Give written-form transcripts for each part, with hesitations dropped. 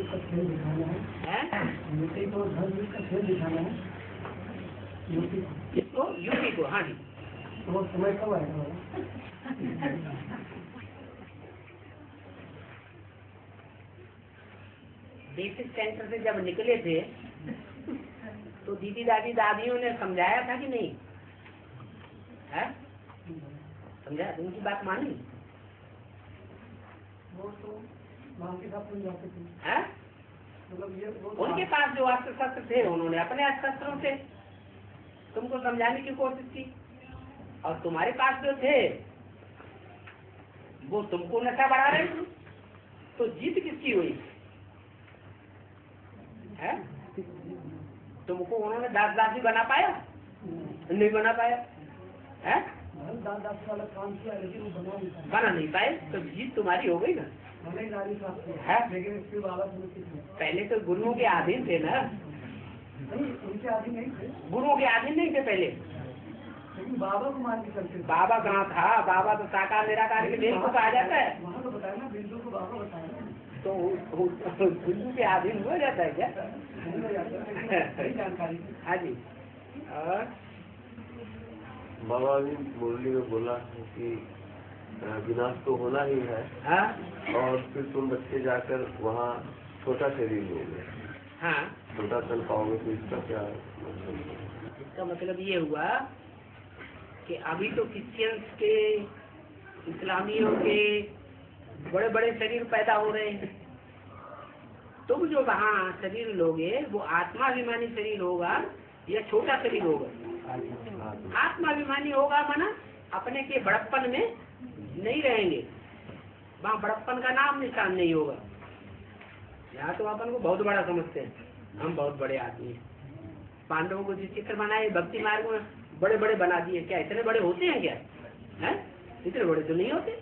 का खेल दिखाना है, यूपी को धर्म का खेल दिखाना है, यूपी को। हाँ जी, तो वो समय कब आएगा? बेसिक सेंटर से जब निकले थे तो दीदी दादी दादियों ने समझाया था कि नहीं है? समझाया, उनकी बात मानी? वो तो माँ के साथ समझाते थे। है? मतलब ये उनके पास जो अस्त्र शस्त्र थे उन्होंने अपने अस्त्र शस्त्रों से तुमको समझाने की कोशिश की, और तुम्हारे पास जो थे वो तुमको नशा बढ़ा रहे थे। तो जीत किसकी हुई है? तुमको उन्होंने दास दासी बना पाया? नहीं बना पाया है? दास वाला काम किया लेकिन वो बना नहीं पाए, तो जीत तुम्हारी हो गई ना है? लेकिन इसके बाबा पहले तो गुरुओं के अधीन थे ना? उनके अधीन नहीं थे, गुरुओं के अधीन नहीं थे पहले। लेकिन बाबा को मान के चलते। बाबा कहाँ था? बाबा तो साकार निराकार के देश को कहा जाता है। वहाँ तो बताया ना, बिंदु को बाबा बताया। तो गुरु के अधीन हो जाता है क्या? जानकारी। हाँ जी। और बाबा भी मुरली में बोला है कि विनाश तो होना ही है। हाँ? और फिर तुम बच्चे जाकर वहाँ छोटा शरीर लोगे। हाँ, छोटा चल पाओगे, तो इसका क्या मतलब? इसका मतलब ये हुआ कि अभी तो क्रिश्चियंस के, इस्लामियों के बड़े बड़े शरीर पैदा हो रहे हैं। तुम जो वहाँ शरीर लोगे वो आत्माभिमानी शरीर होगा या छोटा शरीर होगा? आत्माभिमानी होगा, माना अपने के बड़प्पन में नहीं रहेंगे, वहाँ बड़प्पन का नाम निशान नहीं होगा। यहाँ तो अपन को बहुत बड़ा समझते हैं, हम बहुत बड़े आदमी हैं। पांडवों को जो चित्र बनाए भक्ति मार्ग में बड़े बड़े बना दिए, क्या इतने बड़े होते हैं क्या? हैं? इतने बड़े तो नहीं होते।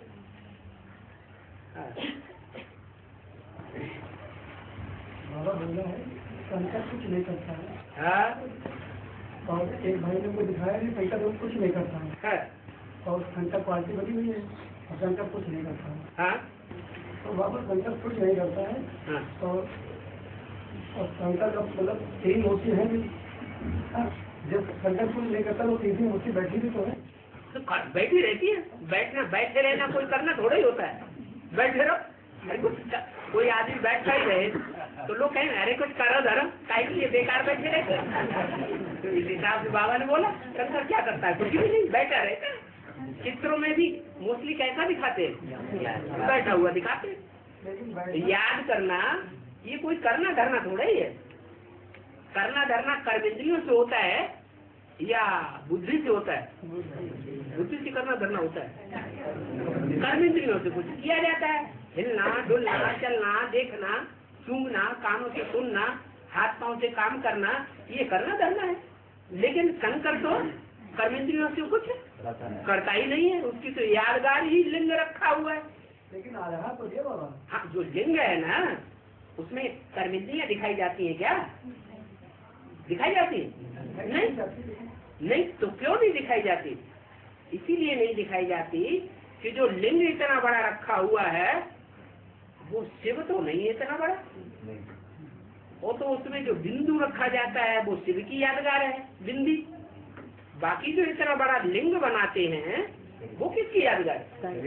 बाबा बोला है शंकर कुछ नहीं करता है। हाँ? और एक भाई ने को दिखाया नहीं, शंकर वो कुछ नहीं करता है। और शंकर पार्टी बनी हुई है और शंकर कुछ नहीं करता है। हाँ? तो बाबा शंकर कुछ नहीं करता है। हाँ? और शंकर का मतलब तीन मूर्ति है भी। जब शंकर कुछ नहीं करता वो तीसरी मूर्ति बैठी भी तो है। तो बैठी रहती है। बैठना, बैठे रहना कोई करना थोड़ा ही होता है। बैठे रहो, अरे कुछ कोई आदमी बैठा ही रहे तो लोग कहें अरे कुछ करो धर्म काहे के लिए बेकार बैठे रहते। तो इस हिसाब से बाबा ने बोला शंकर क्या करता है? कुछ भी नहीं, बैठा रहता है। चित्रों में भी मोस्टली कैसा दिखाते हैं? बैठा हुआ दिखाते हैं। याद करना ये कोई करना धरना थोड़ा ही है। करना धरना कर्मेंद्रियों से होता है या बुद्धि से होता है? बुद्धि से करना धरना होता है। कर्मेंद्रियों से कुछ किया जाता है, हिलना डुलना चलना देखना सूंघना कानों से सुनना हाथ पांव से काम करना, ये करना धरना है। लेकिन शंकर तो कर्मेंद्रियों से कुछ करता ही नहीं है, उसकी तो यादगार ही लिंग रखा हुआ है। लेकिन आ रहा तो ये बाबा, हाँ, जो लिंग है ना उसमें कर्मेंद्रियां दिखाई जाती है क्या? दिखाई जाती है? नहीं तो क्यों नहीं दिखाई जाती? इसीलिए नहीं दिखाई जाती कि जो लिंग इतना बड़ा रखा हुआ है वो शिव तो नहीं है इतना बड़ा। वो तो उसमें जो बिंदु रखा जाता है वो शिव की यादगार है, बिंदी। बाकी जो इतना बड़ा लिंग बनाते हैं वो किसकी यादगार है?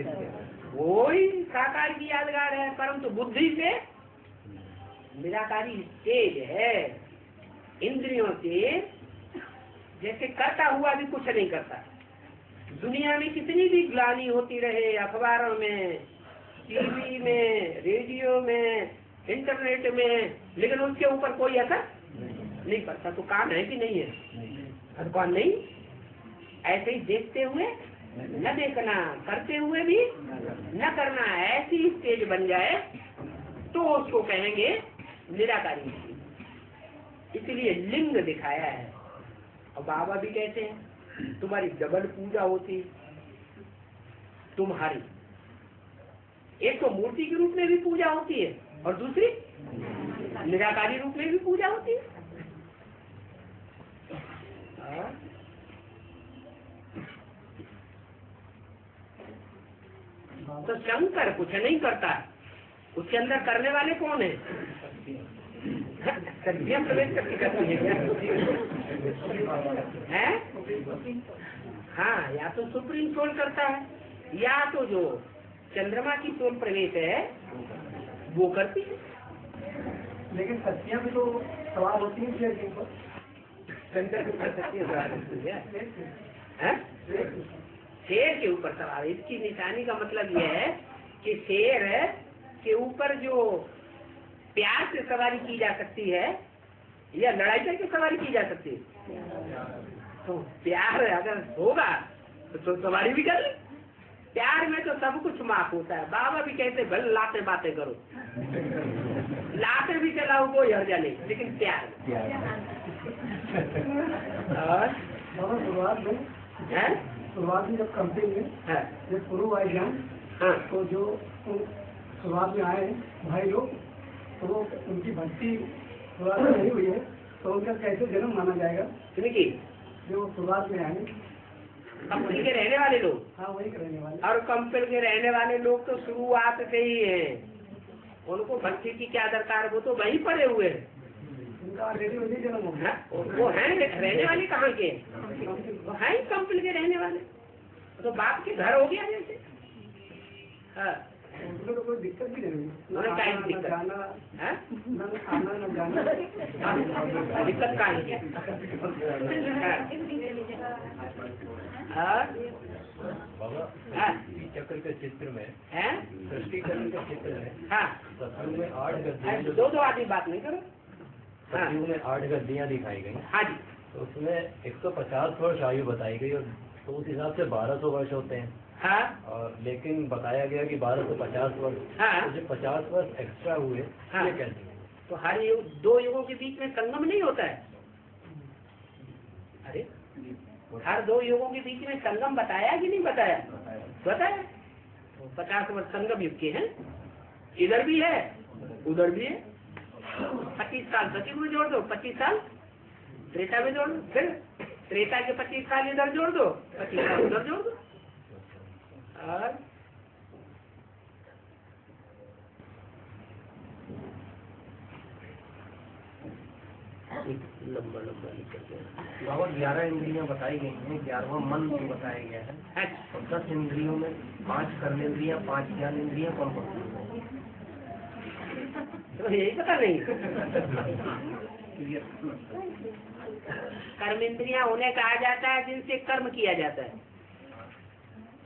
वो ही साकार की यादगार है। परंतु बुद्धि से निराकारी तेज है, इंद्रियों से जैसे करता हुआ भी कुछ नहीं करता। दुनिया में कितनी भी ग्लानि होती रहे, अखबारों में, टीवी में, रेडियो में, इंटरनेट में, लेकिन उसके ऊपर कोई असर नहीं पड़ता। तो काम है कि नहीं है? अथवा नहीं, ऐसे ही देखते हुए न देखना, करते हुए भी न करना, ऐसी स्टेज बन जाए तो उसको कहेंगे निराकारी। इसलिए लिंग दिखाया है। और बाबा भी कहते हैं तुम्हारी डबल पूजा होती, तुम्हारी एक तो मूर्ति के रूप में भी पूजा होती है और दूसरी निराकारी रूप में भी पूजा होती है। तो शंकर कुछ नहीं करता, उसके अंदर करने वाले कौन है? सब्जियां प्रवेश करती है? हाँ, या तो सुप्रीम सोल करता है, या तो जो चंद्रमा की सोल प्रवेश है वो करती है। लेकिन सब्जियां भी तो सवार होती हैं शेर के ऊपर। शेर के ऊपर सवार, इसकी निशानी का मतलब यह है कि शेर के ऊपर जो प्यार से सवारी की जा सकती है या लड़ाई करके सवारी की जा सकती है। तो प्यार अगर होगा तो सवारी भी कर ले। प्यार में तो सब कुछ माफ होता है। बाबा भी कहते भले लाते बातें करो, लाते भी चलाओ कोई हर्जा नहीं, लेकिन प्यार और शुरुआत में जब कंपनी में जब शुरू आए ज्ञान, तो जो शुरुआत में आए भाई लोग, तो वो उनकी भक्ति शुरुआत में नहीं हुई है, तो उनका कैसे जन्म माना जाएगा? देखिए, जो शुरुआत में आए कंपनी के रहने वाले लोग, हाँ वही रहने वाले, और कंपनी के रहने वाले लोग तो शुरुआत से ही है, उनको भक्ति की क्या दरकार, वो तो वहीं पड़े हुए हैं। उनका ऑलरेडी वही जन्म हो गया। वो है रहने वाले कहाँ के, वो है ही कंपनी के रहने वाले, तो बाप के घर हो गया जैसे। हाँ, उनको तो कोई दिक्कत भी नहीं, उन्हें क्या दिक्कत, आना न जाना, दिक्कत का है। चक्र के चित्र में, है सृष्टिकरण के चित्र में, हाँ, सतयुग में 8 गद्दियां, दो आदमी बात नहीं करो। सतयुग में 8 गद्दियां दिखाई गई। हाँ जी, तो उसमें 150 वर्ष आयु बताई गई, और तो उस हिसाब से 1200 वर्ष होते हैं। हाँ, और लेकिन बताया गया कि 1250 वर्ष। हाँ, तो जो 50 वर्ष एक्स्ट्रा हुए, हाँ, ये कैसे? तो हर युग, दो युगों के बीच में संगम नहीं होता है। अरे हर दो युगों के बीच में संगम बताया कि नहीं बताया? बताया। तो 50 वर्ष संगम युग के हैं, इधर भी है उधर भी है। 25 साल सचिव में जोड़ दो, 25 साल त्रेता में जोड़ दो, फिर त्रेता के 25 साल इधर जोड़ दो, 25 साल उधर जोड़ दो। और लंबा लंबा निकल गया। बाबा 11 इंद्रियां बताई गई हैं, 11वां मन को बताया गया है, और 10 इंद्रियों में 5 कर्मेंद्रियां, 5 ज्ञान इंद्रियां कौन कौन सी? तो यही पता नहीं। कर्मेंद्रियां उन्हें कहा जाता है जिनसे कर्म किया जाता है।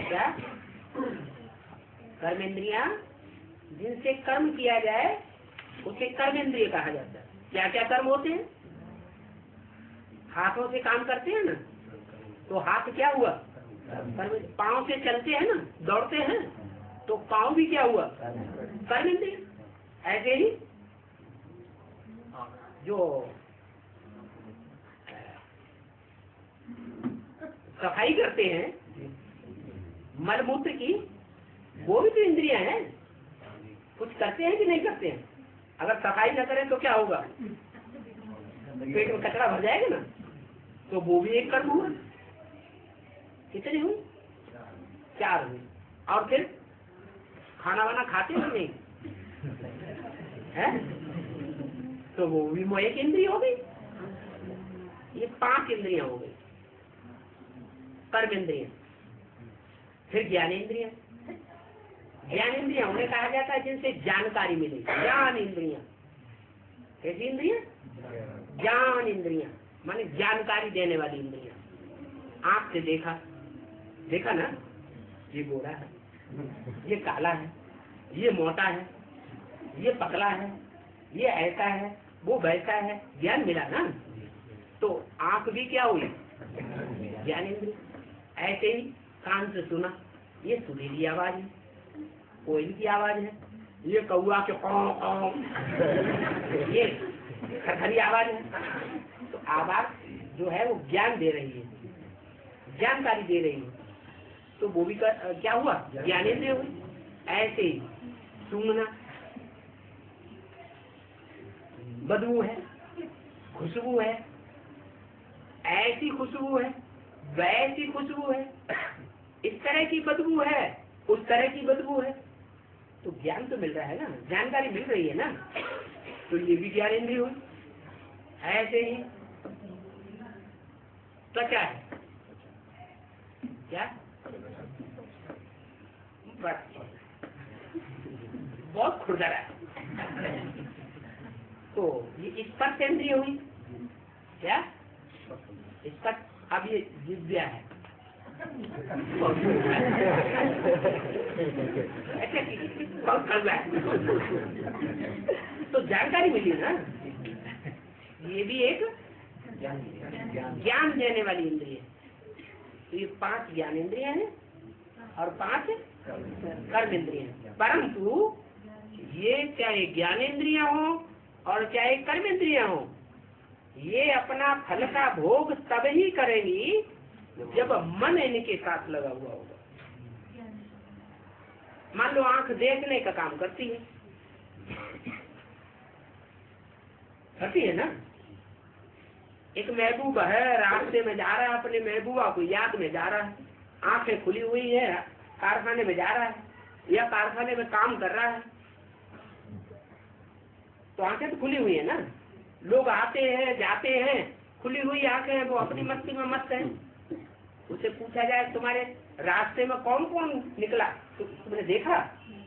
क्या कर्मेंद्रियां जिनसे कर्म किया जाए उसे कर्मेंद्रिय कहा जाता है। क्या क्या कर्म होते हैं? हाथों से काम करते हैं ना, तो हाथ क्या हुआ? पाँव से चलते हैं ना, दौड़ते हैं, तो पाँव भी क्या हुआ? कर्मेंद्रिय। ऐसे ही जो सफाई करते हैं मलमूत्र की, वो भी तो इंद्रियां हैं, कुछ करते हैं कि नहीं करते हैं? अगर सफाई न करें तो क्या होगा? पेट में कचरा भर जाएगा ना, तो वो भी एक कर्म हुआ। कितने हुए? 4 हुए। और फिर खाना वाना खाते हैं नहीं है, तो वो भी एक इंद्रिय हो गई। ये 5 इंद्रियां हो गई कर्मेंद्रिय। फिर ज्ञानेंद्रिय। ज्ञानेंद्रिय उन्हें कहा जाता है जिनसे जानकारी मिले, ज्ञान इंद्रियां। कैसी इंद्रियां? ज्ञान इंद्रियां माने जानकारी देने वाली इंद्रियां। आंख से देखा ना, ये गोरा है, ये काला है, ये मोटा है, ये पतला है, ये ऐसा है, वो वैसा है, ज्ञान मिला ना। तो आंख भी क्या हुई? ज्ञान इंद्रिय। ऐसे ही कान से सुना, ये सुरीली आवाज है, कोयल की आवाज है, ये कौआ के कौ, ये खरखरी आवाज है। तो आवाज जो है वो ज्ञान दे रही है, जानकारी दे रही है, तो वो भी क्या हुआ? ज्ञानेंद्रिय हुई। ऐसे ही सूंघना, बदबू है, खुशबू है, ऐसी खुशबू है, वैसी खुशबू है, इस तरह की बदबू है, उस तरह की बदबू है, तो ज्ञान तो मिल रहा है ना, जानकारी मिल रही है ना। तो ये भी ज्ञानेंद्रिय हुई। ऐसे ही त्वचा है, क्या बहुत खुरदरा है, तो ये स्पर्शेंद्रिय हुई, क्या स्पर्श। अब ये जिज्ञा है, बहुत कड़वा है, तो जानकारी मिली ना। ये भी एक ज्ञान देने वाली इंद्रिय है। तो ये 5 ज्ञान इंद्रियां हैं और 5 कर्म इंद्रियां हैं। परंतु ये चाहे ज्ञानेंद्रियां हो और चाहे कर्म इंद्रियां हो, ये अपना फल का भोग तब ही करेंगी जब मन इनके साथ लगा हुआ होगा। मान लो आंख देखने का काम करती है ना। एक महबूबा है, रास्ते में जा रहा है, अपने महबूबा को याद में जा रहा है, आंखें खुली हुई है, कारखाने में जा रहा है या कारखाने में काम कर रहा है, तो आंखें तो खुली हुई है ना। लोग आते हैं जाते हैं, खुली हुई आंखें हैं, वो अपनी मस्ती में मस्त है। उसे पूछा जाए तुम्हारे रास्ते में कौन कौन निकला, तो तुमने देखा,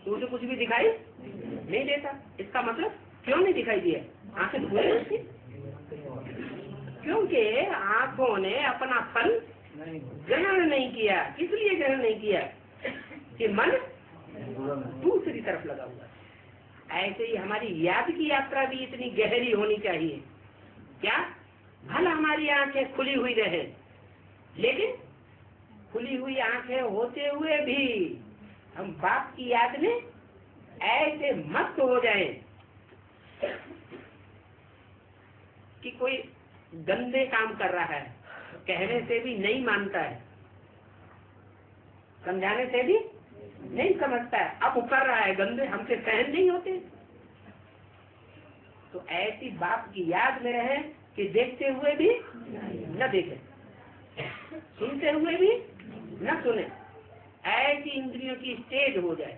तो उसे कुछ भी दिखाई नहीं देता। इसका मतलब क्यों नहीं दिखाई दिया? आंखें खुली थी, क्योंकि आंखों ने अपना फल ग्रहण नहीं किया। किस लिए ग्रहण नहीं किया? कि मन दूसरी तरफ लगा हुआ है। ऐसे ही हमारी याद की यात्रा भी इतनी गहरी होनी चाहिए, क्या भला हमारी आंखें खुली हुई रहे, लेकिन खुली हुई आंखें होते हुए भी हम बाप की याद में ऐसे मस्त हो जाएं कि कोई गंदे काम कर रहा है, कहने से भी नहीं मानता है, समझाने से भी नहीं समझता है, अब कर रहा है गंदे, हमसे सहन नहीं होते। तो ऐसी बाप की याद में रहे कि देखते हुए भी न देखे, सुनते हुए भी न सुने, ऐसी इंद्रियों की स्टेज हो जाए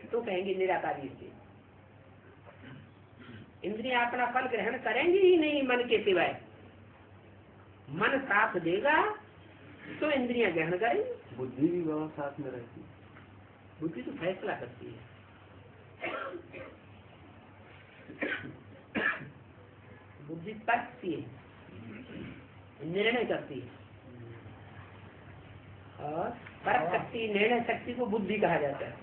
तो कहेंगे निराकारी स्टेज। इंद्रियां अपना फल ग्रहण करेंगी ही नहीं मन के सिवाय। मन साथ देगा तो इंद्रियां ग्रहण करेंगी। बुद्धि भी वहाँ साथ में रहती है। बुद्धि तो फैसला करती है, बुद्धि तर्कती है, निर्णय करती है, और तर्क शक्ति निर्णय शक्ति को बुद्धि कहा जाता है।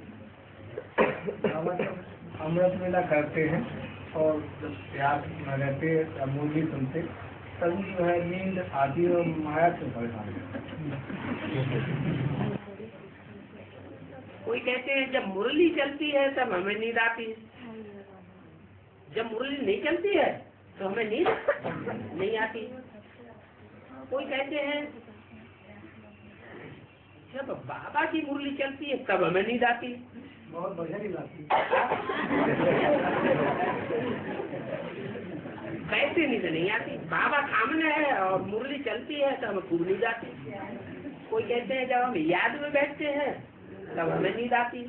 अमृत वेला करते हैं और जब प्यास में रहते हैं, मुरली सुनते, तभी जो है नींद आती है और माया से परेशान कोई कहते हैं जब मुरली चलती है तब हमें नींद आती है, जब मुरली नहीं चलती है तो हमें नींद नहीं आती। कोई कहते हैं जब बाबा की मुरली चलती है तब हमें नींद आती है। बहुत बढ़िया नींद आती कैसे नींद नहीं आती? बाबा सामने है और मुरली चलती है तो हमें खूब नींद आती। कोई कहते हैं जब हम याद में बैठते हैं तब हमें नींद आती,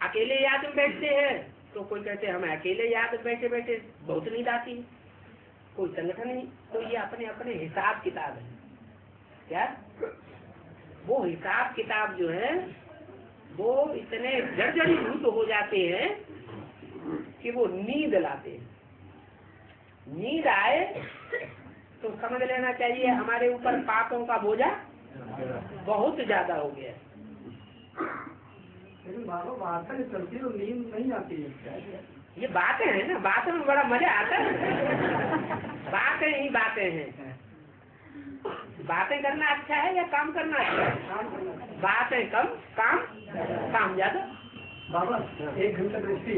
अकेले याद में बैठते हैं तो कोई कहते हैं हमें अकेले याद में बैठे बैठे बहुत नींद आती। कोई संगठन नहीं, तो ये अपने अपने हिसाब किताब है। क्या वो हिसाब किताब जो है वो इतने जर्जरीभूत हो जाते हैं कि वो नींद लाते हैं। नींद आए तो समझ लेना चाहिए हमारे ऊपर पापों का बोझा बहुत ज्यादा हो गया है। लेकिन बाबा वार्ता चलती है तो नींद नहीं आती है। ये बातें हैं ना, बातों में बड़ा मजा आता है। बातें ही बातें हैं। बातें करना अच्छा है या काम करना अच्छा है? बातें कम, काम ज्यादा। बाबा 1 घंटा दृष्टि,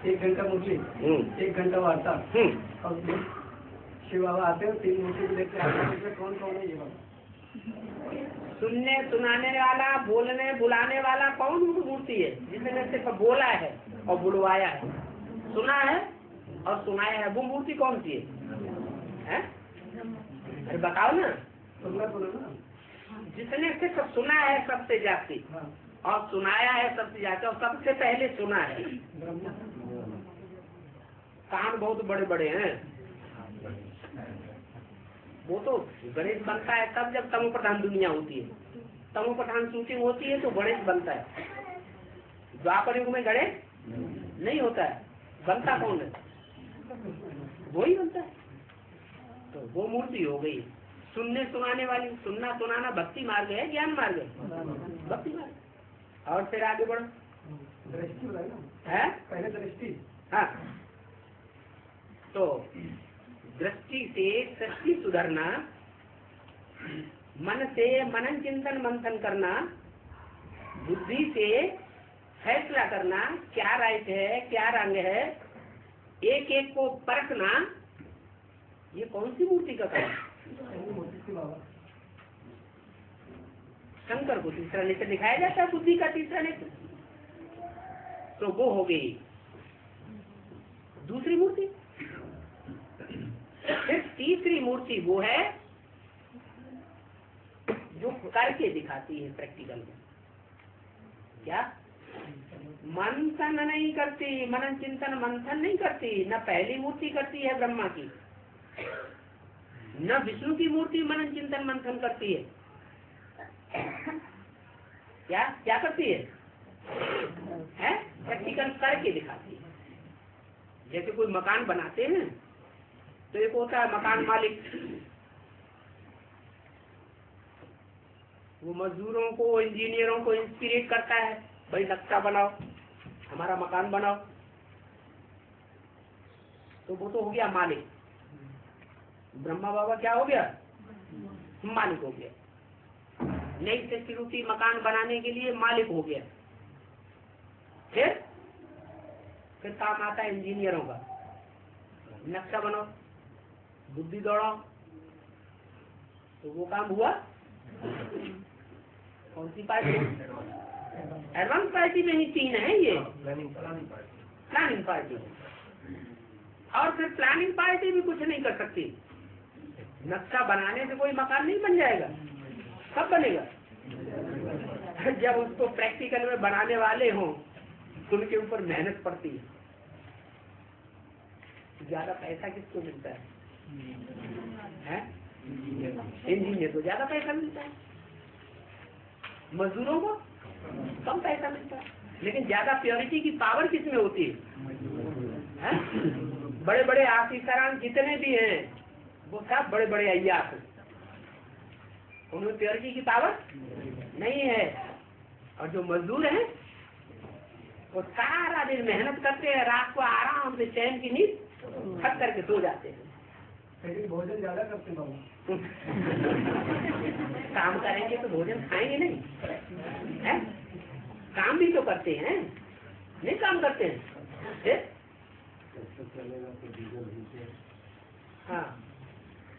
1 घंटा मुरली, 1 घंटा वार्ता, और शिव बाबा आते हैं 3 मूर्ति लेते हैं। कौन कौन है ये बाबा? सुनने सुनाने वाला, बोलने बुलाने वाला कौन मूर्ति है? जिसने सिर्फ बोला है और बुलवाया है, सुना है और सुनाया है, वो मूर्ति कौन सी है? अरे बताओ ना। सुनना सुना ना। जिसने सिर्फ सुना है सबसे जाती और सुनाया है सबसे ज्यादा, और सबसे पहले सुना है। कान बहुत बड़े बड़े हैं। वो तो गणेश बनता है तब जब तमो प्रधान दुनिया होती है, तमो प्रधान शूटिंग होती है तो गणेश बनता है। द्वापर युग में गणेश नहीं होता है, बनता कौन है? वही बनता है। तो वो मूर्ति हो गई सुनने सुनाने वाली। सुनना सुनाना भक्ति मार्ग है, ज्ञान मार्ग है, भक्ति मार्ग। और फिर आगे बढ़ो। दृष्टि है पहले दृष्टि। हाँ, तो दृष्टि से सृष्टि सुधरना, मन से मनन चिंतन मंथन करना, बुद्धि से फैसला करना क्या राइट है क्या रंग है, एक एक को परखना, ये कौन सी मूर्ति का काम? शंकर को तीसरा नेत्र दिखाया जाता है, बुद्धि का तीसरा नेत्र। तो वो हो गई दूसरी मूर्ति। फिर तीसरी मूर्ति वो है जो करके दिखाती है प्रैक्टिकल में। क्या? मंथन नहीं करती, मनन चिंतन मंथन नहीं करती। न पहली मूर्ति करती है ब्रह्मा की, न विष्णु की मूर्ति मनन चिंतन मंथन करती है। क्या क्या करती है? प्रैक्टिकल करके दिखाती है। जैसे कोई मकान बनाते हैं तो एक होता है मकान मालिक, वो मजदूरों को इंजीनियरों को इंस्पिरेट करता है, भाई नक्शा बनाओ, हमारा मकान बनाओ। तो वो तो हो गया मालिक। ब्रह्मा बाबा क्या हो गया? मालिक हो गया। नई संस्कृति मकान बनाने के लिए मालिक हो गया। फिर काम आता है इंजीनियरों का, नक्शा बनाओ, बुद्धि दौड़ाओ। तो वो काम हुआ कौन सी पार्टी? एडवांस पार्टी में ही तीन है ये, प्लानिंग पार्टी। और फिर प्लानिंग पार्टी भी कुछ नहीं कर सकती। नक्शा बनाने से कोई मकान नहीं बन जाएगा। कब बनेगा? जब उसको प्रैक्टिकल में बनाने वाले हों, उनके ऊपर मेहनत पड़ती है। ज्यादा पैसा किसको मिलता है? इंजीनियर को ज्यादा पैसा मिलता है, मजदूरों को कम पैसा मिलता है। लेकिन ज्यादा प्योरिटी की पावर किसमें होती है? बड़े बड़े आफिसरान जितने भी हैं वो सब बड़े बड़े अय्यास हैं, उनमें प्योरिटी की पावर नहीं है। और जो मजदूर हैं वो सारा दिन मेहनत करते हैं, रात को आराम से चैन की नींद खट करके सो जाते हैं। भोजन ज्यादा करते हैं बाबू। काम करेंगे तो भोजन खाएंगे नहीं है? काम भी तो करते हैं, नहीं काम करते हैं। हाँ,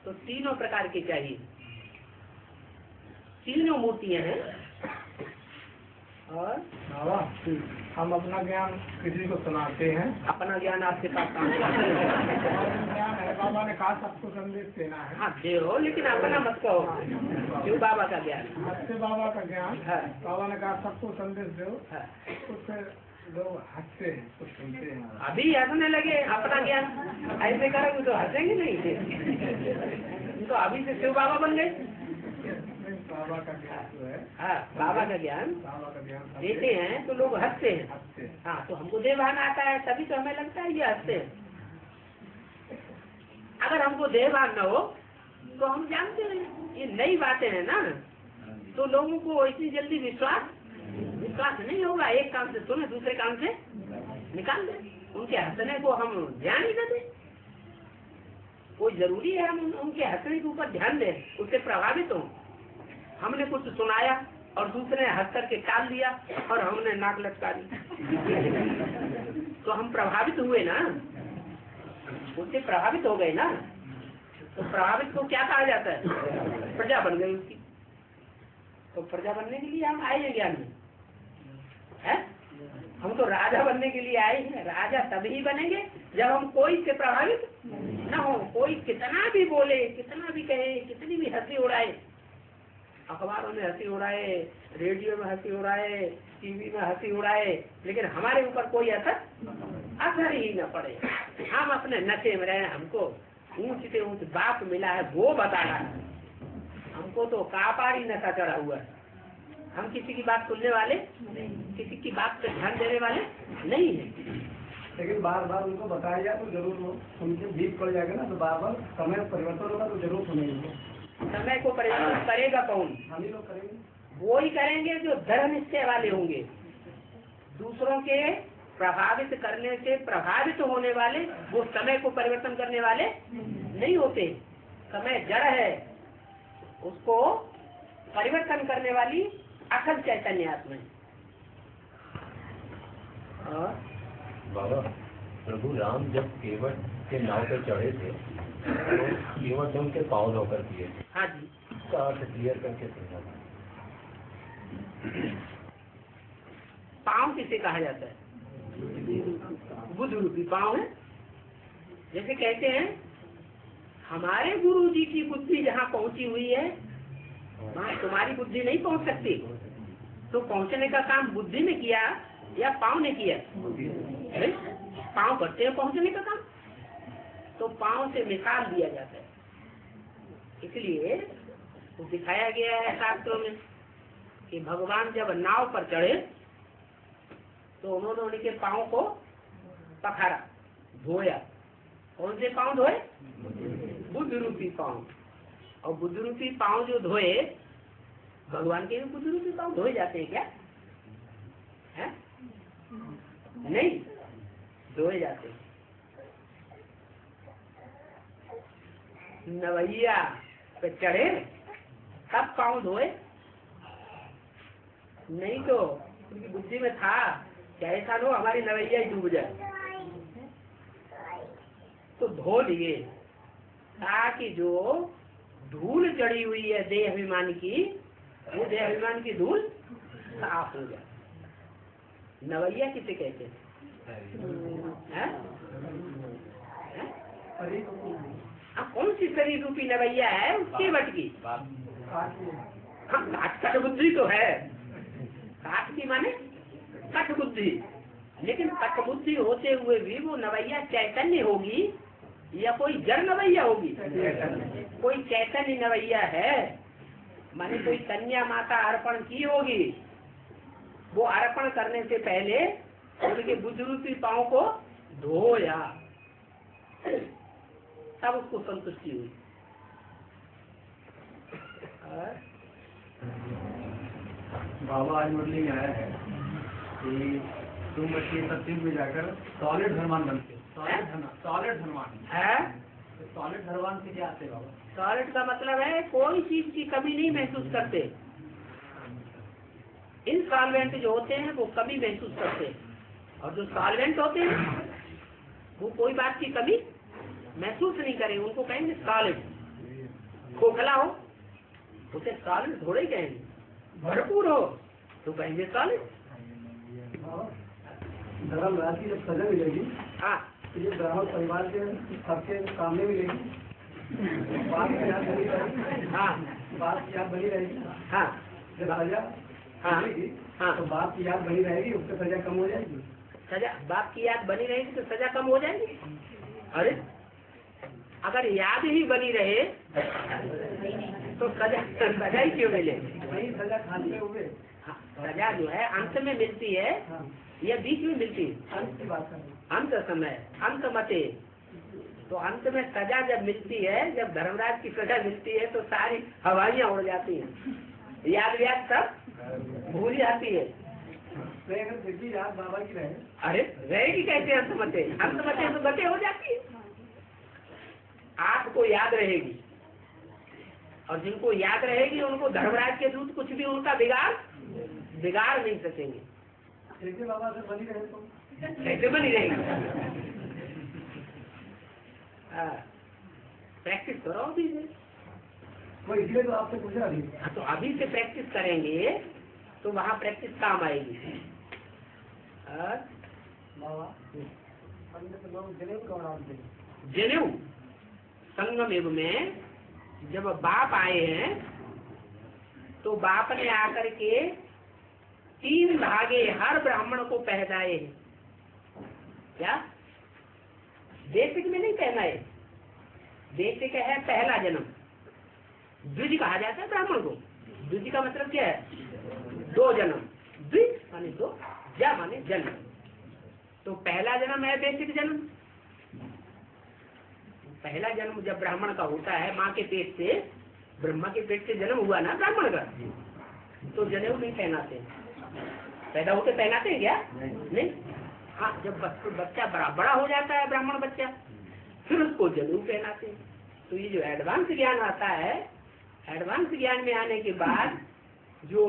तो तीनों प्रकार के चाहिए। तीनों मूर्तियां हैं। और हम अपना ज्ञान किसी को सुनाते हैं, अपना ज्ञान आपके पास काम करते हैं। ज्ञान है, बाबा ने कहा सबको संदेश देना है। हाँ दे हो, लेकिन अपना मत कहो। क्यों? बाबा का ज्ञान, हंसते बाबा का ज्ञान है। बाबा ने कहा सबको संदेश दो। है। कुछ लोग हंसते हैं, कुछ सुनते हैं। अभी हंसने लगे अपना ज्ञान ऐसे करोगे तो हंसेंगे नहीं। तो अभी से शिव बाबा बन गए। बाबा का ज्ञान जो है, हाँ, बाबा का ज्ञान देते हैं तो लोग हंसते हैं। हाँ, तो हमको देवभान आता है तभी तो हमें लगता है ये हंसते हैं। अगर हमको देवभान न हो तो हम जानते हैं ये नई बातें हैं ना, तो लोगों को इतनी जल्दी विश्वास नहीं होगा। एक काम से सुने, दूसरे काम से निकाल दे। उनके हंसने को हम ध्यान ही न दें। वो जरूरी है हम उनके हंसने के ऊपर ध्यान दें, उससे प्रभावित हों। हमने कुछ सुनाया और दूसरे ने हंस करके टाल दिया और हमने नाक लटका दी, तो हम प्रभावित हुए ना, उससे प्रभावित हो गए ना। तो प्रभावित को क्या कहा जाता है? प्रजा बन गई उसकी। तो प्रजा बनने के लिए हम आए हैं ज्ञान में, है? हम तो राजा बनने के लिए आए हैं। राजा तभी बनेंगे जब हम कोई से प्रभावित न हो। कोई कितना भी बोले, कितना भी कहे, कितनी भी हंसी उड़ाए, अखबारों में हंसी उड़ाए, रेडियो में हंसी उड़ाए, टीवी में हंसी उड़ाए, लेकिन हमारे ऊपर कोई असर ही न पड़े। हम अपने नशे में रहे, हमको ऊंच से ऊंच बाप मिला है वो बता रहा है, हमको तो कापारी नशा चढ़ा हुआ है। हम किसी की बात सुनने वाले, किसी की बात पे ध्यान देने वाले नहीं है। लेकिन बार बार उनको बताया जाए तो जरूर वो उनसे जीत पड़ जाएगा ना, तो बार बार समय परिवर्तन होगा तो जरूर सुनेंगे। समय को परिवर्तन करेगा कौन? हम ही लोग करेंगे। वो ही करेंगे जो धर्म निश्चय वाले होंगे। दूसरों के प्रभावित करने से प्रभावित होने वाले वो समय को परिवर्तन करने वाले नहीं होते। समय जड़ है, उसको परिवर्तन करने वाली अखंड चैतन्य आत्मा है। बाबा, प्रभु राम जब केवट के नाव पर चढ़े थे तो केवट ने उनके पाँव धोकर किए थे। हाँ जी, इसका अर्थ क्लियर करके समझा। पाँव किसे कहा जाता है? बुद्ध रूपी पाँव है। जैसे कहते हैं हमारे गुरु जी की बुद्धि जहाँ पहुँची हुई है वहाँ तुम्हारी बुद्धि नहीं पहुँच सकती। तो पहुँचने का काम बुद्धि ने किया या पाँव ने किया? अरे पाँव करते हैं पहुँचने का काम, तो पाँव से मिसाल दिया जाता है। इसलिए तो दिखाया गया है शास्त्रों में कि भगवान जब नाव पर चढ़े तो उन्होंने उनके पाँव को पखारा, धोया। कौन से पाँव धोए? बुद्ध रूपी पाँव। और बुद्ध रूपी पाँव जो धोए, भगवान के भी बुद्ध रूपी पाँव धोए जाते हैं क्या? है? नहीं धोए जाते। नवैया पे चढ़े तब पाँव धोए, नहीं तो उनकी बुद्धि में था क्या ऐसा लो हमारी नवैया ही डूब जाए, तो धो लिए ताकि जो धूल चढ़ी हुई है देह अभिमान की, वो देह अभिमान की धूल साफ हो जाए। नवैया किसे कहते हैं? कौन सी शरीर रूपी नवैया है? उसके बट की कठ बुद्धि तो है। काट की माने कठ बुद्धि, लेकिन कठ बुद्धि होते हुए भी वो नवैया चैतन्य होगी या कोई जड़ नवैया होगी? कोई चैतन्य नवैया है, माने कोई कन्या माता अर्पण की होगी। वो अर्पण करने से पहले उनके बुद्ध रूपी पाँव को धोया, तब उसको संतुष्टि हुई। बाबा आज मुरली में आया है कि तुम बच्चे सत्युग में जाकर सॉलिड धर्मान बनते हो। सॉलिड धर्मान है। सॉलिड धर्मान से क्या आते बाबा? सॉलिड का मतलब है कोई चीज की कमी नहीं महसूस करते। इनसॉल्वेंट जो होते हैं वो कमी महसूस करते हैं, और जो सॉल्वेंट होते हैं वो कोई बात की कमी महसूस नहीं करे, उनको कहेंगे सॉलिड। खोखला हो उसे सॉलिड थोड़े कहेंगे, भरपूर हो तो कहेंगे सॉलिड। धर्मराज की जब सजा मिलेगी, हाँ, तो ये ब्राह्मण परिवार के सबके सामने मिलेगी, बात की याद बनी रहेगी। हाँ, बात की याद बनी रहेगी। हाँ, जब सजा हाँ, मिलेगी हाँ, तो बात की याद बनी रहेगी, उससे सजा कम हो जाएगी। सजा बाप की याद बनी रहेगी तो सजा कम हो जाएगी। अरे अगर याद ही बनी रहे तो सजा ही क्यों मिले? वही सजा खाते हुए हाँ, सजा जो है अंत में मिलती है या बीच में मिलती है? अंत की बात करें, अंत समय, अंत मते। तो अंत में सजा जब मिलती है, जब धर्मराज की सजा मिलती है तो सारी हवाइयाँ उड़ जाती हैं, याद व्याद सब भूल जाती है। अगर फिर भी याद बाबा की रहे, अरे रहेगी कैसे अंत मते? अंत मते तो गते हो जाती है। आपको याद रहेगी, और जिनको याद रहेगी उनको धर्मराज के दूत कुछ भी उनका बिगाड़ नहीं सकेंगे। कैसे बाबा अगर बनी रहे तो कैसे बनी रहेगी? प्रैक्टिस करो अभी से। वो इसलिए तो आपसे पूछ रहा थी। तो अभी से प्रैक्टिस करेंगे तो वहाँ प्रैक्टिस काम आएगी। बाबा हमने तो लोग जनेऊ का उड़ान थे। जनेऊ संगम युग में जब बाप आए हैं तो बाप ने आकर के 3 धागे हर ब्राह्मण को पहनाए हैं। क्या बेसिक में नहीं पहनाए? बेसिक है पहला जन्म, द्विज कहा जाता है ब्राह्मण को। द्विज का मतलब क्या है? 2 जन्म। द्विज माने 2, जा माने जन्म। तो पहला जन्म है बेसिक जन्म। पहला जन्म जब ब्राह्मण का होता है, माँ के पेट से, ब्रह्मा के पेट से जन्म हुआ ना ब्राह्मण का, तो जनेऊ नहीं पहनाते। पैदा होते पहनाते हैं क्या? नहीं। हाँ, जब बच्चा बड़ा हो जाता है ब्राह्मण बच्चा, फिर उसको जनेऊ पहनाते हैं। तो ये जो एडवांस ज्ञान आता है, एडवांस ज्ञान में आने के बाद जो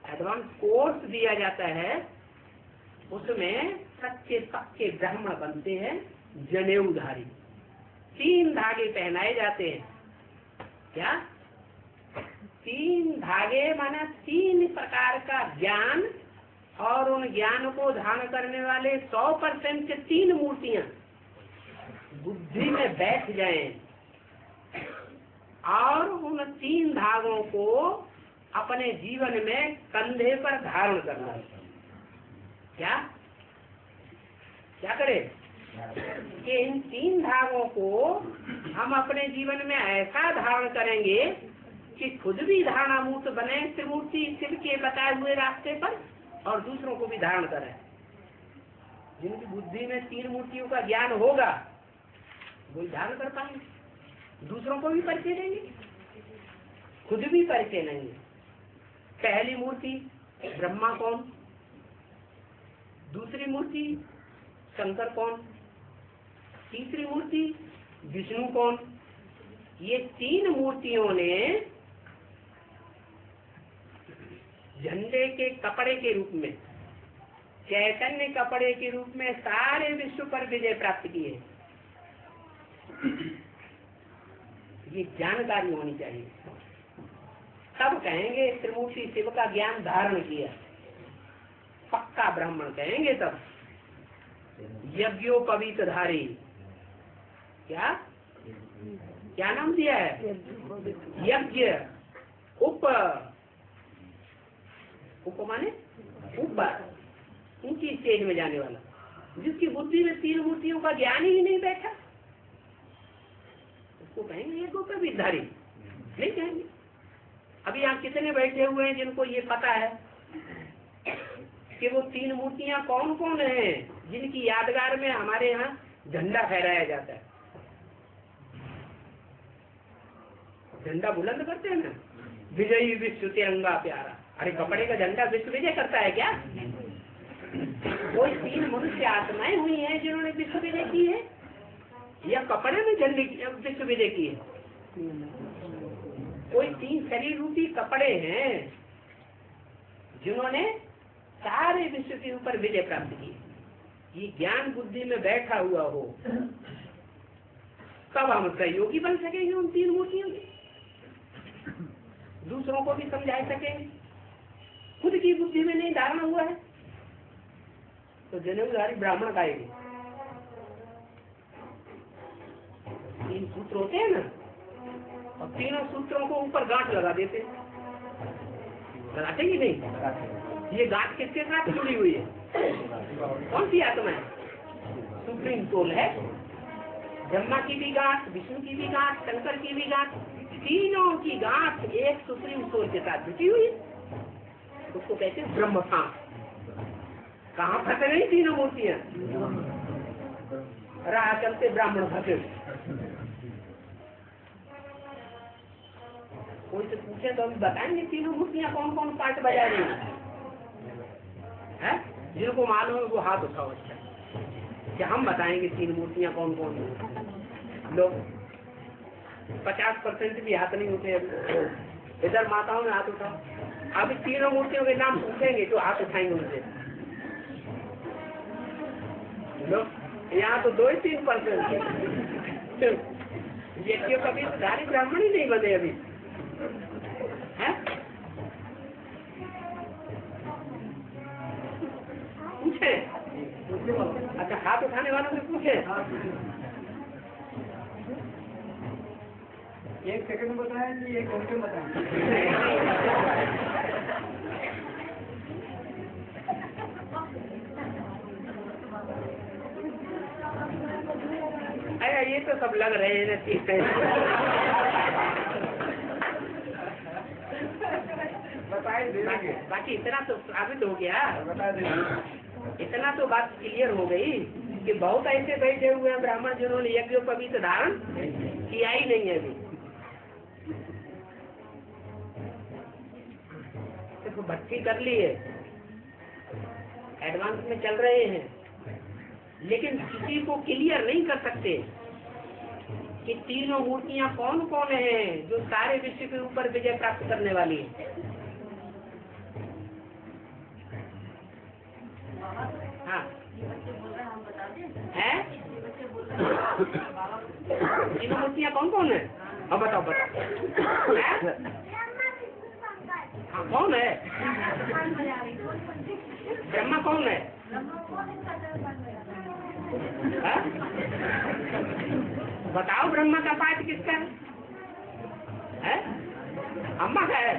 एडवांस कोर्स दिया जाता है, उसमें सच्चे पक्के ब्राह्मण बनते हैं, जनेऊधारी। 3 धागे पहनाए जाते हैं। क्या? 3 धागे माना 3 प्रकार का ज्ञान, और उन ज्ञान को धारण करने वाले 100% 3 मूर्तियां बुद्धि में बैठ जाएं, और उन 3 धागों को अपने जीवन में कंधे पर धारण करना। क्या क्या करें कि इन 3 धागों को हम अपने जीवन में ऐसा धारण करेंगे कि खुद भी धारणामूर्त बने त्रिमूर्ति शिव के बताए हुए रास्ते पर, और दूसरों को भी धारण करें। जिनकी बुद्धि में 3 मूर्तियों का ज्ञान होगा वही धारण कर पाएंगे, दूसरों को भी परिचय देंगे, खुद भी परिचय लेंगे। पहली मूर्ति ब्रह्मा कौन, दूसरी मूर्ति शंकर कौन, तीसरी मूर्ति विष्णु कौन। ये 3 मूर्तियों ने झंडे के कपड़े के रूप में, चैतन्य कपड़े के रूप में सारे विश्व पर विजय प्राप्त की है। ये जानकारी होनी चाहिए, तब कहेंगे त्रिमूर्ति शिव का ज्ञान धारण किया, पक्का ब्राह्मण कहेंगे तब। यज्ञोपवीतधारी, क्या क्या नाम दिया है? यज्ञ उप माने ऊपर, ऊंची स्टेज में जाने वाला, जिसकी बुद्धि में 3 मूर्तियों का ज्ञान ही नहीं बैठा, उसको कहेंगे यज्ञोपवीतधारी नहीं कहेंगे। अभी यहाँ कितने बैठे हुए हैं जिनको ये पता है कि वो 3 मूर्तियां कौन कौन हैं, जिनकी यादगार में हमारे यहाँ झंडा फहराया जाता है? झंडा बुलंद करते हैं ना, विजयी विश्व तिरंगा प्यारा। अरे कपड़े का झंडा विश्व विजय करता है क्या? कोई 3 मनुष्य आत्माएं हुई हैं जिन्होंने विश्व विजय की है, या कपड़े में झंडे विश्व विजय की है? कोई 3 शरीर रूपी कपड़े हैं जिन्होंने सारे विश्व के ऊपर विजय प्राप्त की। ये ज्ञान बुद्धि में बैठा हुआ हो, तब हम सहयोगी बन सकेंगे उन 3 मूर्तियों के, दूसरों को भी समझा सकेंगे। खुद की बुद्धि में नहीं धारणा हुआ है तो जनेऊधारी ब्राह्मण गाएंगे। 3 सूत्र होते हैं ना, और 3 सूत्रों को ऊपर गांठ लगा देते, लगाते कि नहीं? ये गांठ किसके साथ जुड़ी हुई है? कौन सी आत्मा है? सुप्रीम सोल है। ब्रह्मा की भी गांठ, विष्णु की भी गांठ, शंकर की भी गांठ, तीनों की गांठ एक सुप्रीम सोल के साथ जुटी हुई है। उसको कहते हैं ब्रह्म सांस। कहाँ फंसे नहीं 3 मूर्तियां? राह चलते ब्राह्मण फंसे। कोई से पूछे तो अभी बताएंगे 3 मूर्तियां कौन कौन पार्ट बजा रही है? जिनको मालूम है वो हाथ उठाओ। अच्छा, क्या हम बताएंगे 3 मूर्तियां कौन कौन है? लोग 50% भी हाथ नहीं उठे। इधर माताओं ने हाथ उठाओ। अभी 3 मूर्तियों के नाम पूछेंगे तो हाथ उठाएंगे उनसे लोग। यहाँ तो 2-3% ये क्यों कभी धारी ब्राह्मण ही नहीं बने अभी है? पूछे? अच्छा, हाथ उठाने वालों से पूछे। 1 सेकंड में बताया कि 1 घंटे में बताया? अरे ये तो सब लग रहे हैं ठीक है। बाकी इतना तो साबित हो गया, इतना तो बात क्लियर हो गई कि बहुत ऐसे बैठे हुए हैं ब्राह्मण जिन्होंने यज्ञोपवीत धारण किया ही नहीं है अभी। सिर्फ भक्ति कर ली है, एडवांस में चल रहे हैं, लेकिन किसी को क्लियर नहीं कर सकते कि तीनों मूर्तियां कौन कौन हैं जो सारे विश्व के ऊपर विजय प्राप्त करने वाली है। हाँ है तीनों मूर्तियां कौन कौन है? हाँ बताओ बताओ। हाँ कौन है? ब्रह्मा कौन है? हाँ? बताओ ब्रह्मा का पाठ किसका है? अम्मा का है?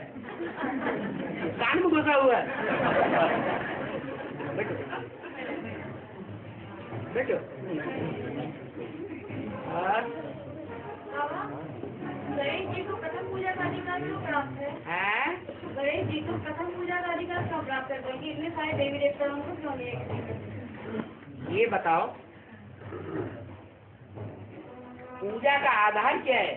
कान में घुसा हुआ है। बैठो गणेश जी को प्रथम पूजा का अधिकार क्यों प्राप्त है? गणेश जी को प्रथम पूजा का अधिकार क्यों प्राप्त है? क्योंकि इतने सारे देवी देवताओं को क्यों नहीं? ये बताओ पूजा का आधार क्या है?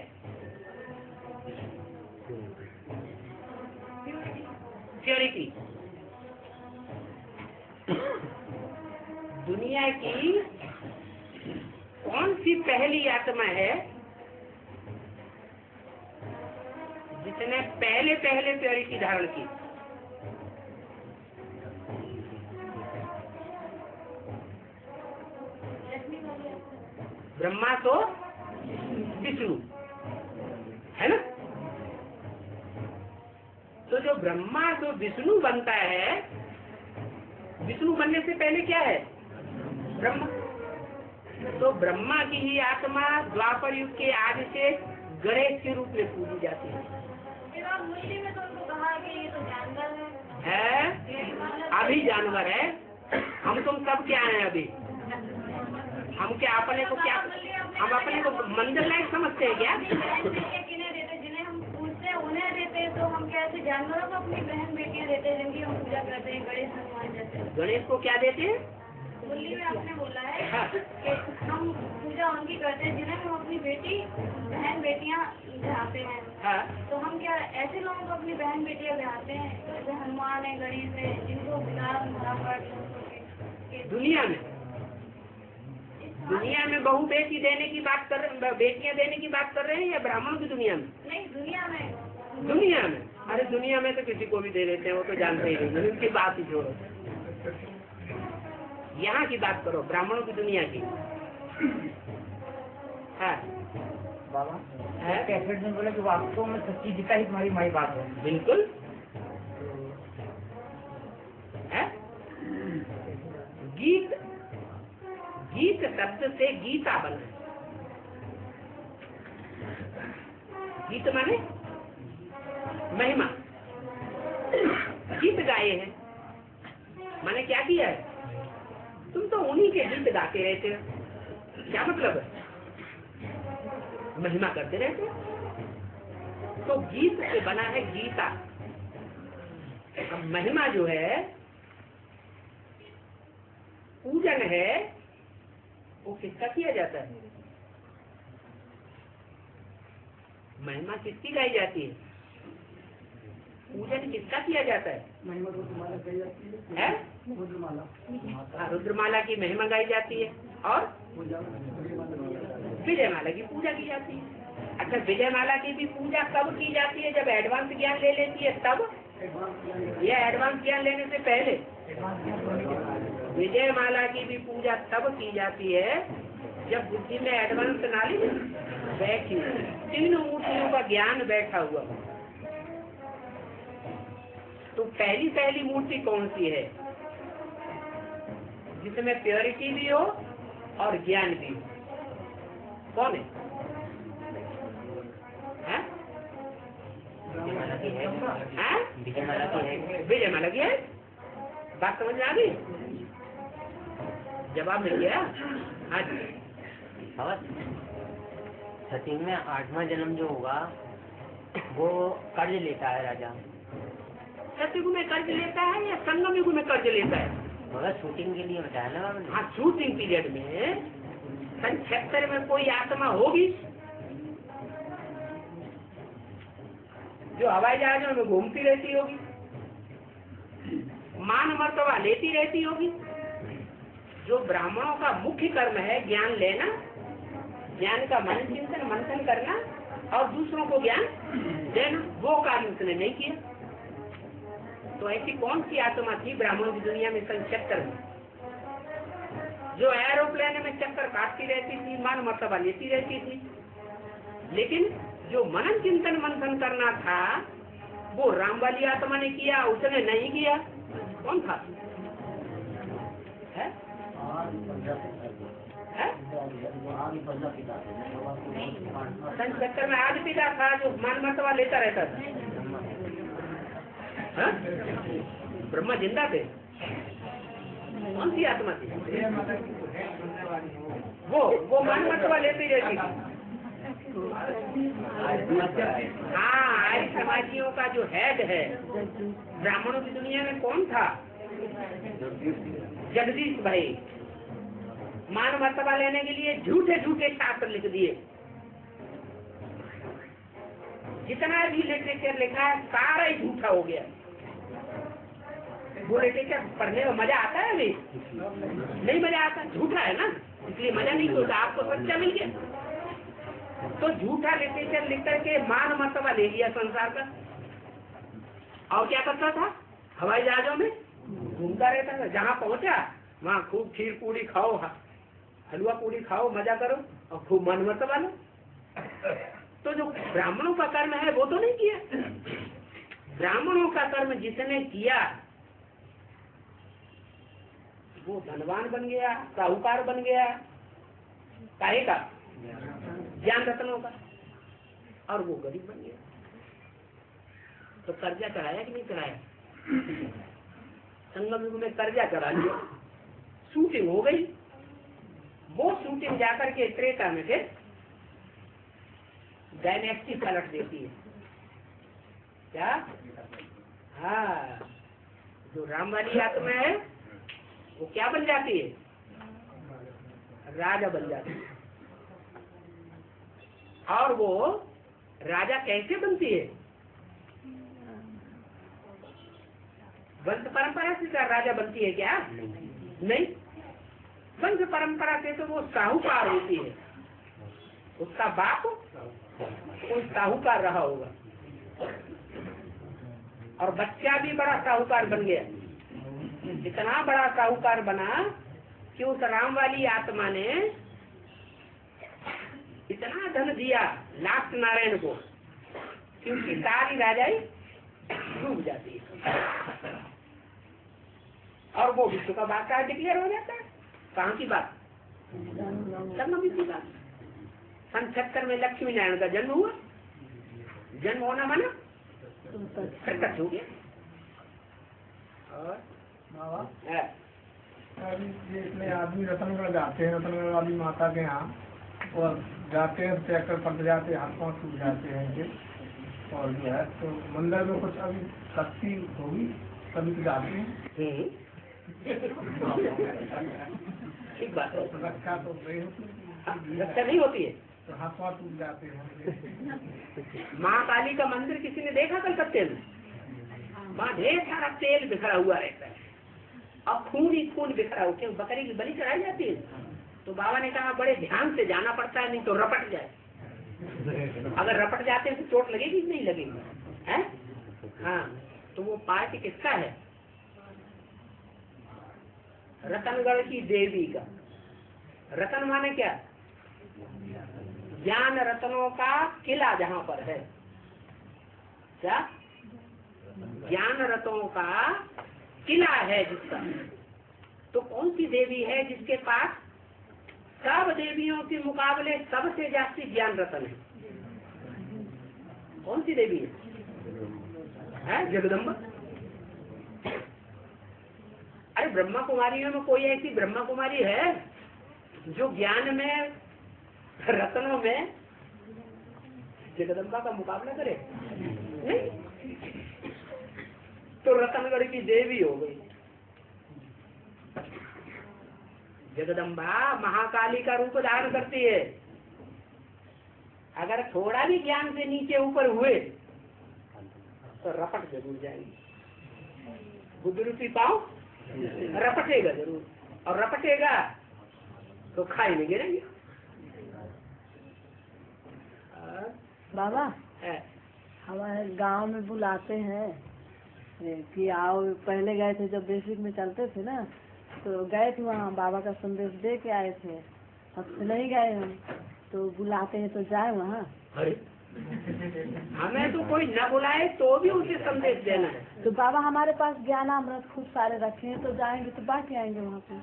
प्योरिटी। दुनिया की कौन सी पहली आत्मा है जिसने पहले प्योरिटी धारण की? ब्रह्मा तो विष्णु है ना? तो जो ब्रह्मा जो विष्णु बनता है, विष्णु बनने से पहले क्या है? ब्रह्मा। तो ब्रह्मा की ही आत्मा द्वापर युग के आदि से गणेश के रूप में पूजी जाती है। मुस्लिम में तो उनको कहा कि ये तो जानवर है अभी जानवर है, हम तुम सब क्या है अभी? हम क्या अपने को क्या हम अपने को मंदिर लायक समझते हैं क्या? किन्हें देते? जिन्हें हम पूछते हैं उन्हें देते, तो हम क्या ऐसे जानवरों को अपनी बहन बेटियां देते हैं जिनकी हम पूजा करते हैं? गणेश हनुमान जैसे। गणेश को क्या देते हैं? मुरली में आपने बोला है कि हम पूजा उनकी करते हैं जिन्हें हम अपनी बेटी बहन बेटियां चाहते हैं। हाँ। तो हम क्या ऐसे लोगों को अपनी बहन बेटियां चाहते हैं जैसे हनुमान है, गणेश है, जिनको विकास दुनिया में बहू बेटी देने की बात कर रहे, बेटियां देने की बात कर रहे हैं या ब्राह्मणों की दुनिया में? नहीं, दुनिया में। अरे दुनिया में तो किसी को भी दे देते हैं, वो तो जानते ही नहीं, उनकी बात ही छोड़ो। यहाँ की बात करो, ब्राह्मणों की दुनिया की। हाँ बाबा है? कैसेट में बोला कि वास्तव में सच्ची गीता ही तुम्हारी माई बात है। बिल्कुल है। गीत शब्द से गीता बना। गीत माने महिमा। गीत गाए हैं माने क्या किया है? तुम तो उन्हीं के गीत गाते रहते हो। क्या मतलब है? महिमा करते रहते हो। तो गीत से बना है गीता। अब महिमा जो है, पूजन है, वो किसका किया जाता है? महिमा किसकी गाई जाती है? पूजन किसका किया जाता है? महिमा रुद्रमाला गाई जाती है। रुद्रमाला। हाँ, रुद्रमाला की महिमा गाई जाती है और विजयमाला की पूजा की जाती है। अच्छा, विजयमाला की भी पूजा कब की जाती है? जब एडवांस ज्ञान ले लेती है तब, या एडवांस ज्ञान लेने से पहले? विजयमाला की भी पूजा तब की जाती है जब बुद्धि में एडवांस नॉलेज बैठी, तीनों मूर्तियों का ज्ञान बैठा हुआ। तो पहली मूर्ति कौन सी है? जिसमें प्योरिटी भी हो और ज्ञान भी हो। कौन है? है, विजयमाला की है। बात समझ में आ गई? जवाब मिल गया। हाँ जी। सचिन में 8वां जन्म जो होगा वो कर्ज लेता है राजा। सतयुग में कर्ज लेता है या संगम युग में कर्ज लेता है? मगर शूटिंग के लिए बताया ना आपने। हाँ, शूटिंग पीरियड में सन 76 में कोई आत्मा होगी जो हवाई जहाजों में घूमती रहती होगी, मान मर्तबा लेती रहती होगी। जो ब्राह्मणों का मुख्य कर्म है ज्ञान लेना, ज्ञान का मन चिंतन मंथन करना और दूसरों को ज्ञान देना, वो कार्य उसने नहीं किया। तो ऐसी कौन सी आत्मा थी ब्राह्मणों की दुनिया में सन 76 में जो एरोप्लेन में चक्कर काटती रहती थी, मान मर्तबा लेती रहती थी, लेकिन जो मनन चिंतन मंथन करना था वो राम वाली आत्मा ने किया, उसने नहीं किया। कौन था? है? सन 76 में आज पिता था जो मान मर्तबा लेता रहता था। हाँ? ब्रह्मा जिंदा थे। कौन सी आत्मा थी? वो मान मर्तबा लेती रहती थी। हाँ, आर्य समाजियों का जो हेड है ब्राह्मणों की दुनिया में कौन था? जगदीश भाई। मान मर्तबा लेने के लिए झूठे झूठे शास्त्र लिख दिए। जितना भी लिटरेचर लिखा है सारा ही झूठा हो गया। वो लिटरेचर पढ़ने में मजा आता है? अभी नहीं मजा आता, झूठा है ना, इसलिए मजा नहीं होता। आपको सच्चा मिल गया तो झूठा लिटरेचर लिख करके मान मर्तबा ले लिया संसार का। और क्या करता था? हवाई जहाजों में घूमता रहता था, जहाँ पहुंचा वहाँ खूब खीर पूरी खाओ, हलवा पूरी खाओ, मजा करो और खूब मान मर्तबा लो। तो जो ब्राह्मणों का कर्म है वो तो नहीं किया। ब्राह्मणों का कर्म जिसने किया वो धनवान बन गया, साहूकार बन गया। काहे का? ज्ञान रत्नों का। और वो गरीब बन गया। तो कर्जा चढ़ाया कि नहीं चढ़ाया? संगम युग में कर्जा चढ़ा लिया, शूटिंग हो गई। वो शूटिंग जाकर के त्रेता में फिर डायनेस्टी पलट देती है। क्या? हाँ, जो राम वाली आत्मा है वो क्या बन जाती है? राजा बन जाती है। और वो राजा कैसे बनती है? वंश परंपरा से क्या राजा बनती है? क्या नहीं, वंश परंपरा से तो वो साहूकार होती है। उसका बाप कोई साहूकार रहा होगा और बच्चा भी बड़ा साहूकार बन गया। इतना बड़ा साहूकार बना कि उस राम वाली आत्मा ने इतना धन दिया लास्ट नारायण को कि उसकी सारी राजाई डूब जाती है और वो विश्व का बादशाह डिक्लेयर हो जाता है। कहाँ की बात? संगम की बात। सन 76 में लक्ष्मी नारायण का जन्म हुआ। जन्म होना माना प्रकट हो गया। और इसमें आदमी रतनगढ़ जाते हैं, रतनगढ़ वाली माता के यहाँ, और जाते हैं ट्रैक्टर पलट जाते हैं, हाथ पांव टूट जाते हैं इनके। और जो है तो मंदिर में कुछ अभी शक्ति होगी तभी तो जाते हैं। ठीक बात है। रक्षा तो नहीं होती, रक्षा नहीं होती है तो हाथ पांव टूट जाते हैं। महाकाली का मंदिर किसी ने देखा कलकत्ते में? वहाँ ढेर सारा तेल बिखरा हुआ रहता है और खून ही खून बिखरा हो। क्यों? बकरी की बलि चढ़ाई जाती है। तो बाबा ने कहा बड़े ध्यान से जाना पड़ता है, नहीं तो रपट जाए। अगर रपट जाते हैं तो चोट लगेगी नहीं लगेगी? है? हाँ, तो वो पार्टी किसका है? रतनगढ़ की देवी का। रतन माने क्या? ज्ञान रत्नों का किला जहाँ पर है। क्या? ज्ञान रत्नों का किला है जिसका। तो कौन सी देवी है जिसके पास सब देवियों के मुकाबले सबसे जास्ती ज्ञान रत्न है? कौन सी देवी है? है जगदम्बा। अरे ब्रह्मा कुमारियों में कोई ऐसी ब्रह्मा कुमारी है जो ज्ञान में, रत्नों में जगदम्बा का मुकाबला करे? नहीं। तो रतनगढ़ की देवी हो गई। जगदम्बा महाकाली का रूप धारण करती है। अगर थोड़ा भी ज्ञान से नीचे ऊपर हुए तो रपट जरूर जाएगी। बुद्ध रूपी पाँव रपटेगा जरूर, और रपटेगा तो खाई में गिरेंगे। बाबा हमारे गांव में बुलाते हैं कि आओ। पहले गए थे जब बेसिक में चलते थे ना, तो गए थे वहाँ, बाबा का संदेश दे के आए थे। अब से नहीं गए हम, तो बुलाते हैं तो जाए वहाँ। अरे हमें तो कोई न बुलाए तो भी उसे संदेश देना है। तो बाबा हमारे पास ज्ञानामृत खूब सारे रखे हैं, तो जाएंगे तो बांट के आएंगे वहाँ पे।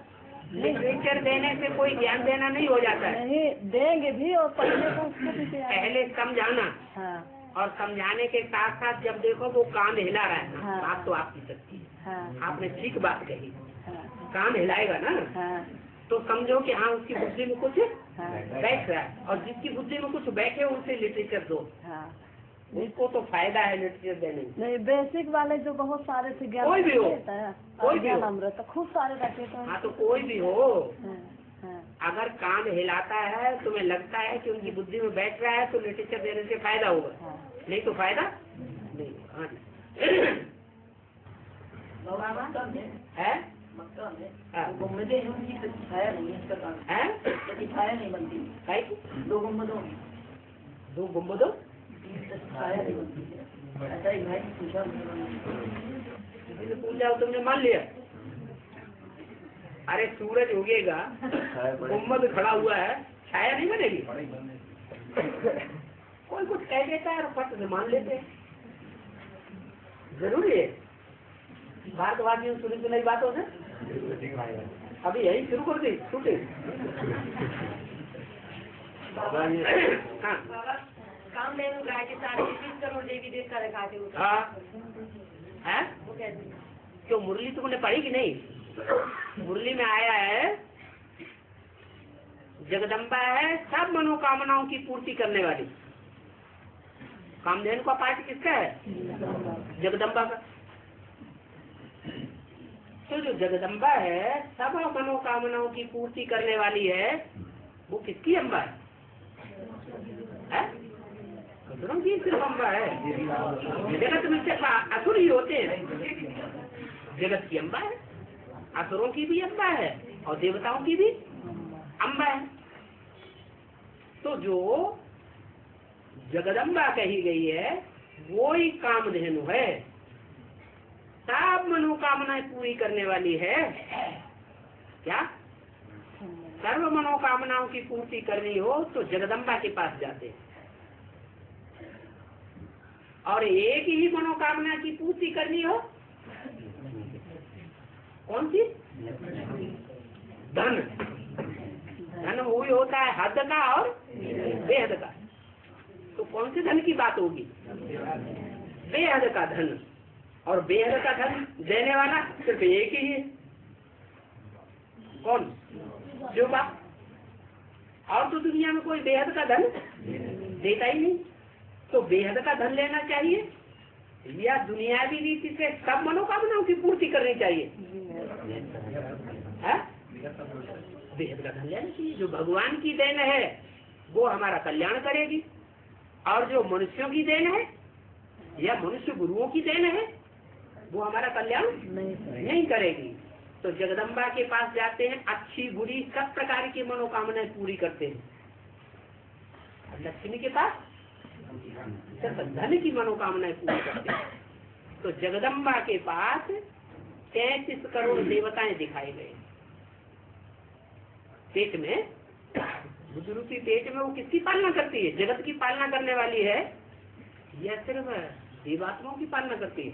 लिटरेचर देने से कोई ज्ञान देना नहीं हो जाता है। नहीं देंगे भी, और पढ़ने को उसको भी पहले समझाना। हाँ। और समझाने के साथ साथ जब देखो वो कान हिला रहा है, हाँ। बात तो आपकी सच्ची है। हाँ। आपने ठीक बात कही। हाँ। कान हिलाएगा ना, हाँ। तो समझो कि हाँ उसकी बुद्धि में कुछ हाँ। बैठ रहा है, और जिसकी बुद्धि में कुछ बैठे उसे लिटरेचर दो। हाँ। उसको तो फायदा है लिटरेचर देने में। नहीं, बेसिक वाले जो बहुत सारे थे ज्ञान, कोई भी हो, कोई भी हो, ज्ञानामृत तो खूब सारे रखे तो। हाँ तो कोई भी हो, हाँ। हाँ। अगर कान हिलाता है तुम्हें लगता है कि उनकी बुद्धि में बैठ रहा है तो लिटरेचर देने से फायदा होगा। हाँ। नहीं तो फायदा नहीं। हाँ जी है छाया नहीं बनती। दो गुम्बदों ऐसा ही भाई पूछा, पूछा तुमने मान लिया। अरे सूरज उगेगा, गुम्बद खड़ा हुआ है, छाया नहीं बनेगी। कोई कुछ कह देता है और फट से मान लेते हैं। जरूरी है भारतवासियों सुनी सुनाई बातों से। अभी यही शुरू कर दी शूटिंग। हाँ काम नहीं रहा है, 20 करोड़ देवी देवता दिखाते हो। हाँ है क्यों? मुरली तुमने पढ़ी कि नहीं? मुरली में आया है जगदम्बा है सब मनोकामनाओं की पूर्ति करने वाली। कामधेनु का पाठ किसका है? जगदम्बा का। तो जो जगदम्बा है सब मनोकामनाओं की पूर्ति करने वाली है, वो किसकी अम्बा है? असुरों की सिर्फ अम्बा है। जगत में सिर्फ असुर ही होते हैं। जगत की अम्बा है, असुरों की भी अम्बा है और देवताओं की भी अम्बा है। तो जो जगदम्बा कही गई है वो ही कामधेनु है, सब मनोकामनाएं पूरी करने वाली है। क्या सर्व मनोकामनाओं की पूर्ति करनी हो तो जगदम्बा के पास जाते हैं। और एक ही मनोकामना की पूर्ति करनी हो, कौन सी? धन। धन वही होता है हद का और बेहद का। तो कौन से धन की बात होगी? बेहद का धन। और बेहद का धन देने वाला सिर्फ एक ही है। कौन? शिव बाप। और तो दुनिया में कोई बेहद का धन देता ही नहीं। तो बेहद का धन लेना चाहिए या दुनियावी रीति से सब मनोकामनाओं की पूर्ति करनी चाहिए? बेहद का धन लेना चाहिए। जो भगवान की देन है वो हमारा कल्याण करेगी, और जो मनुष्यों की देन है या मनुष्य गुरुओं की देन है वो हमारा कल्याण नहीं करेगी। तो जगदम्बा के पास जाते हैं, अच्छी बुरी सब प्रकार की मनोकामनाएं पूरी करते हैं। लक्ष्मी के पास सिर्फ धन की मनोकामनाएं पूरी करते हैं। तो जगदम्बा के पास 33 करोड़ देवताएं दिखाई गए। पेट में, बुद्धरूपी पेट में वो किसकी पालना करती है? जगत की पालना करने वाली है या सिर्फ देवात्माओं की पालना करती है?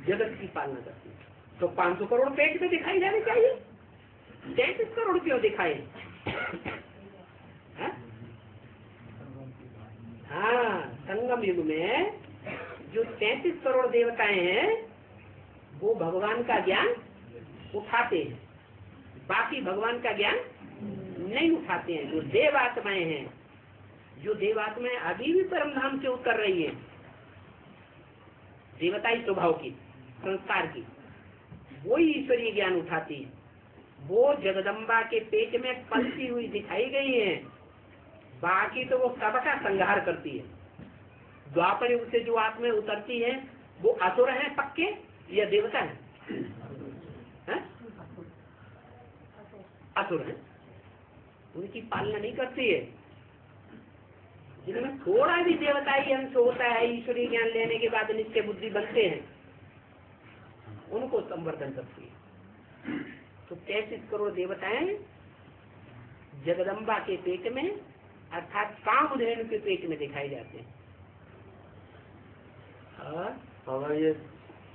जगत की पालना करती है। तो 500 करोड़ पेट में दिखाई जाने चाहिए, 33 करोड़ क्यों दिखाए? हाँ, संगम युग में जो 33 करोड़ देवताएं हैं वो भगवान का ज्ञान उठाते हैं, बाकी भगवान का ज्ञान नहीं उठाते हैं। जो देवात्माएं हैं, जो देवात्माएं अभी भी परम धाम से उतर रही है, देवताई स्वभाव की, संस्कार की, वो ही ईश्वरीय ज्ञान उठाती है। वो जगदम्बा के पेट में पलती हुई दिखाई गई है, बाकी तो वो सबका संहार करती है। द्वापर युग से जो आत्माएं उतरती है वो असुर हैं पक्के या देवता है? असुर है, उनकी पालना नहीं करती है। जिनमें थोड़ा भी देवताई अंश होता है, ईश्वरीय ज्ञान लेने के बाद नित्य बुद्धि बनते हैं, उनको संवर्धन करती है। तो 33 करोड़ देवताएं जगदम्बा के पेट में अर्थात कामधेनु के पेट में दिखाई जाते हैं। और ये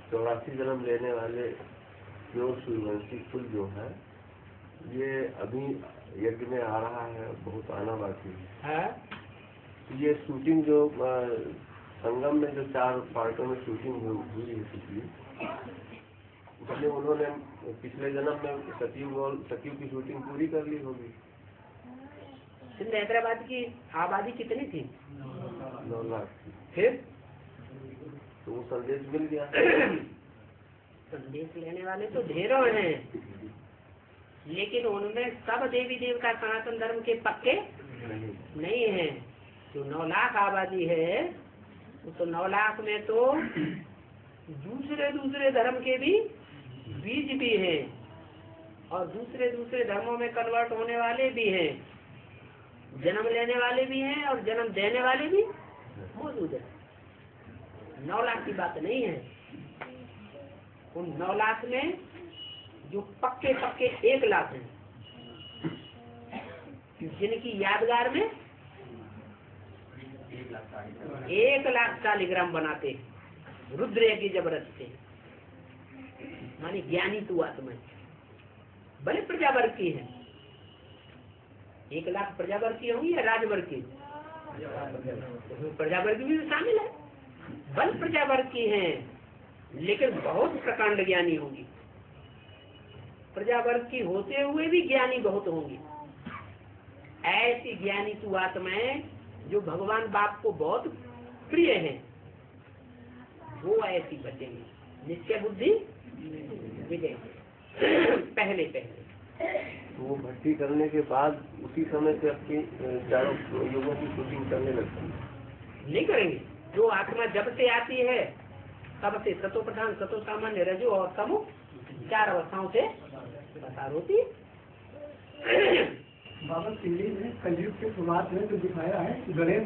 84 जन्म लेने वाले जो सूर्यवंशी कुल जो है, ये अभी यज्ञ में आ रहा है, बहुत आना बाकी है। ये शूटिंग जो संगम में जो 4 पार्टों में शूटिंग हुई है पिछली, उसमें उन्होंने पिछले जन्म में सतयुग की शूटिंग पूरी कर ली होगी। हैदराबाद की आबादी कितनी थी? 9 लाख। फिर तो वो संदेश मिल गया। संदेश लेने वाले तो ढेरों हैं, लेकिन उनमें सब देवी देवता सनातन धर्म के पक्के नहीं हैं। जो 9 लाख आबादी है, तो 9 लाख में तो दूसरे धर्म के भी बीज भी हैं, और दूसरे धर्मों में कन्वर्ट होने वाले भी हैं, जन्म लेने वाले भी हैं और जन्म देने वाले भी मौजूद है। 9 लाख की बात नहीं है। उन 9 लाख में जो पक्के 1 लाख हैं, जिनकी यादगार में 1 लाख शालिग्राम बनाते, रुद्र यज्ञ जब रचते, मानी ज्ञानी तू आत्मा भले प्रजावर्ग की है। 1 लाख प्रजावर्ग की होंगी या राजवर्ग की? प्रजावर्ग भी शामिल है, बल प्रजावर्ग की हैं, लेकिन बहुत प्रकांड ज्ञानी होंगी। प्रजावर्ग की होते हुए भी ज्ञानी बहुत होंगी। ऐसी ज्ञानी तू आत्माएं जो भगवान बाप को बहुत प्रिय हैं, वो ऐसी बचेंगी। नित्य बुद्धि विजय पहले वो भक्ति करने के बाद उसी समय से अपनी चारों युगों की शूटिंग करने लगती है। नहीं करेंगे। जो आत्मा जब से आती है तब से सतो प्रधान, सतो सामान्य, रजो और तमो 4 अवस्थाओं से प्रसार होती है। बाबा सिंधी ने कलयुग के शुरुआत में जो दिखाया है, गणेश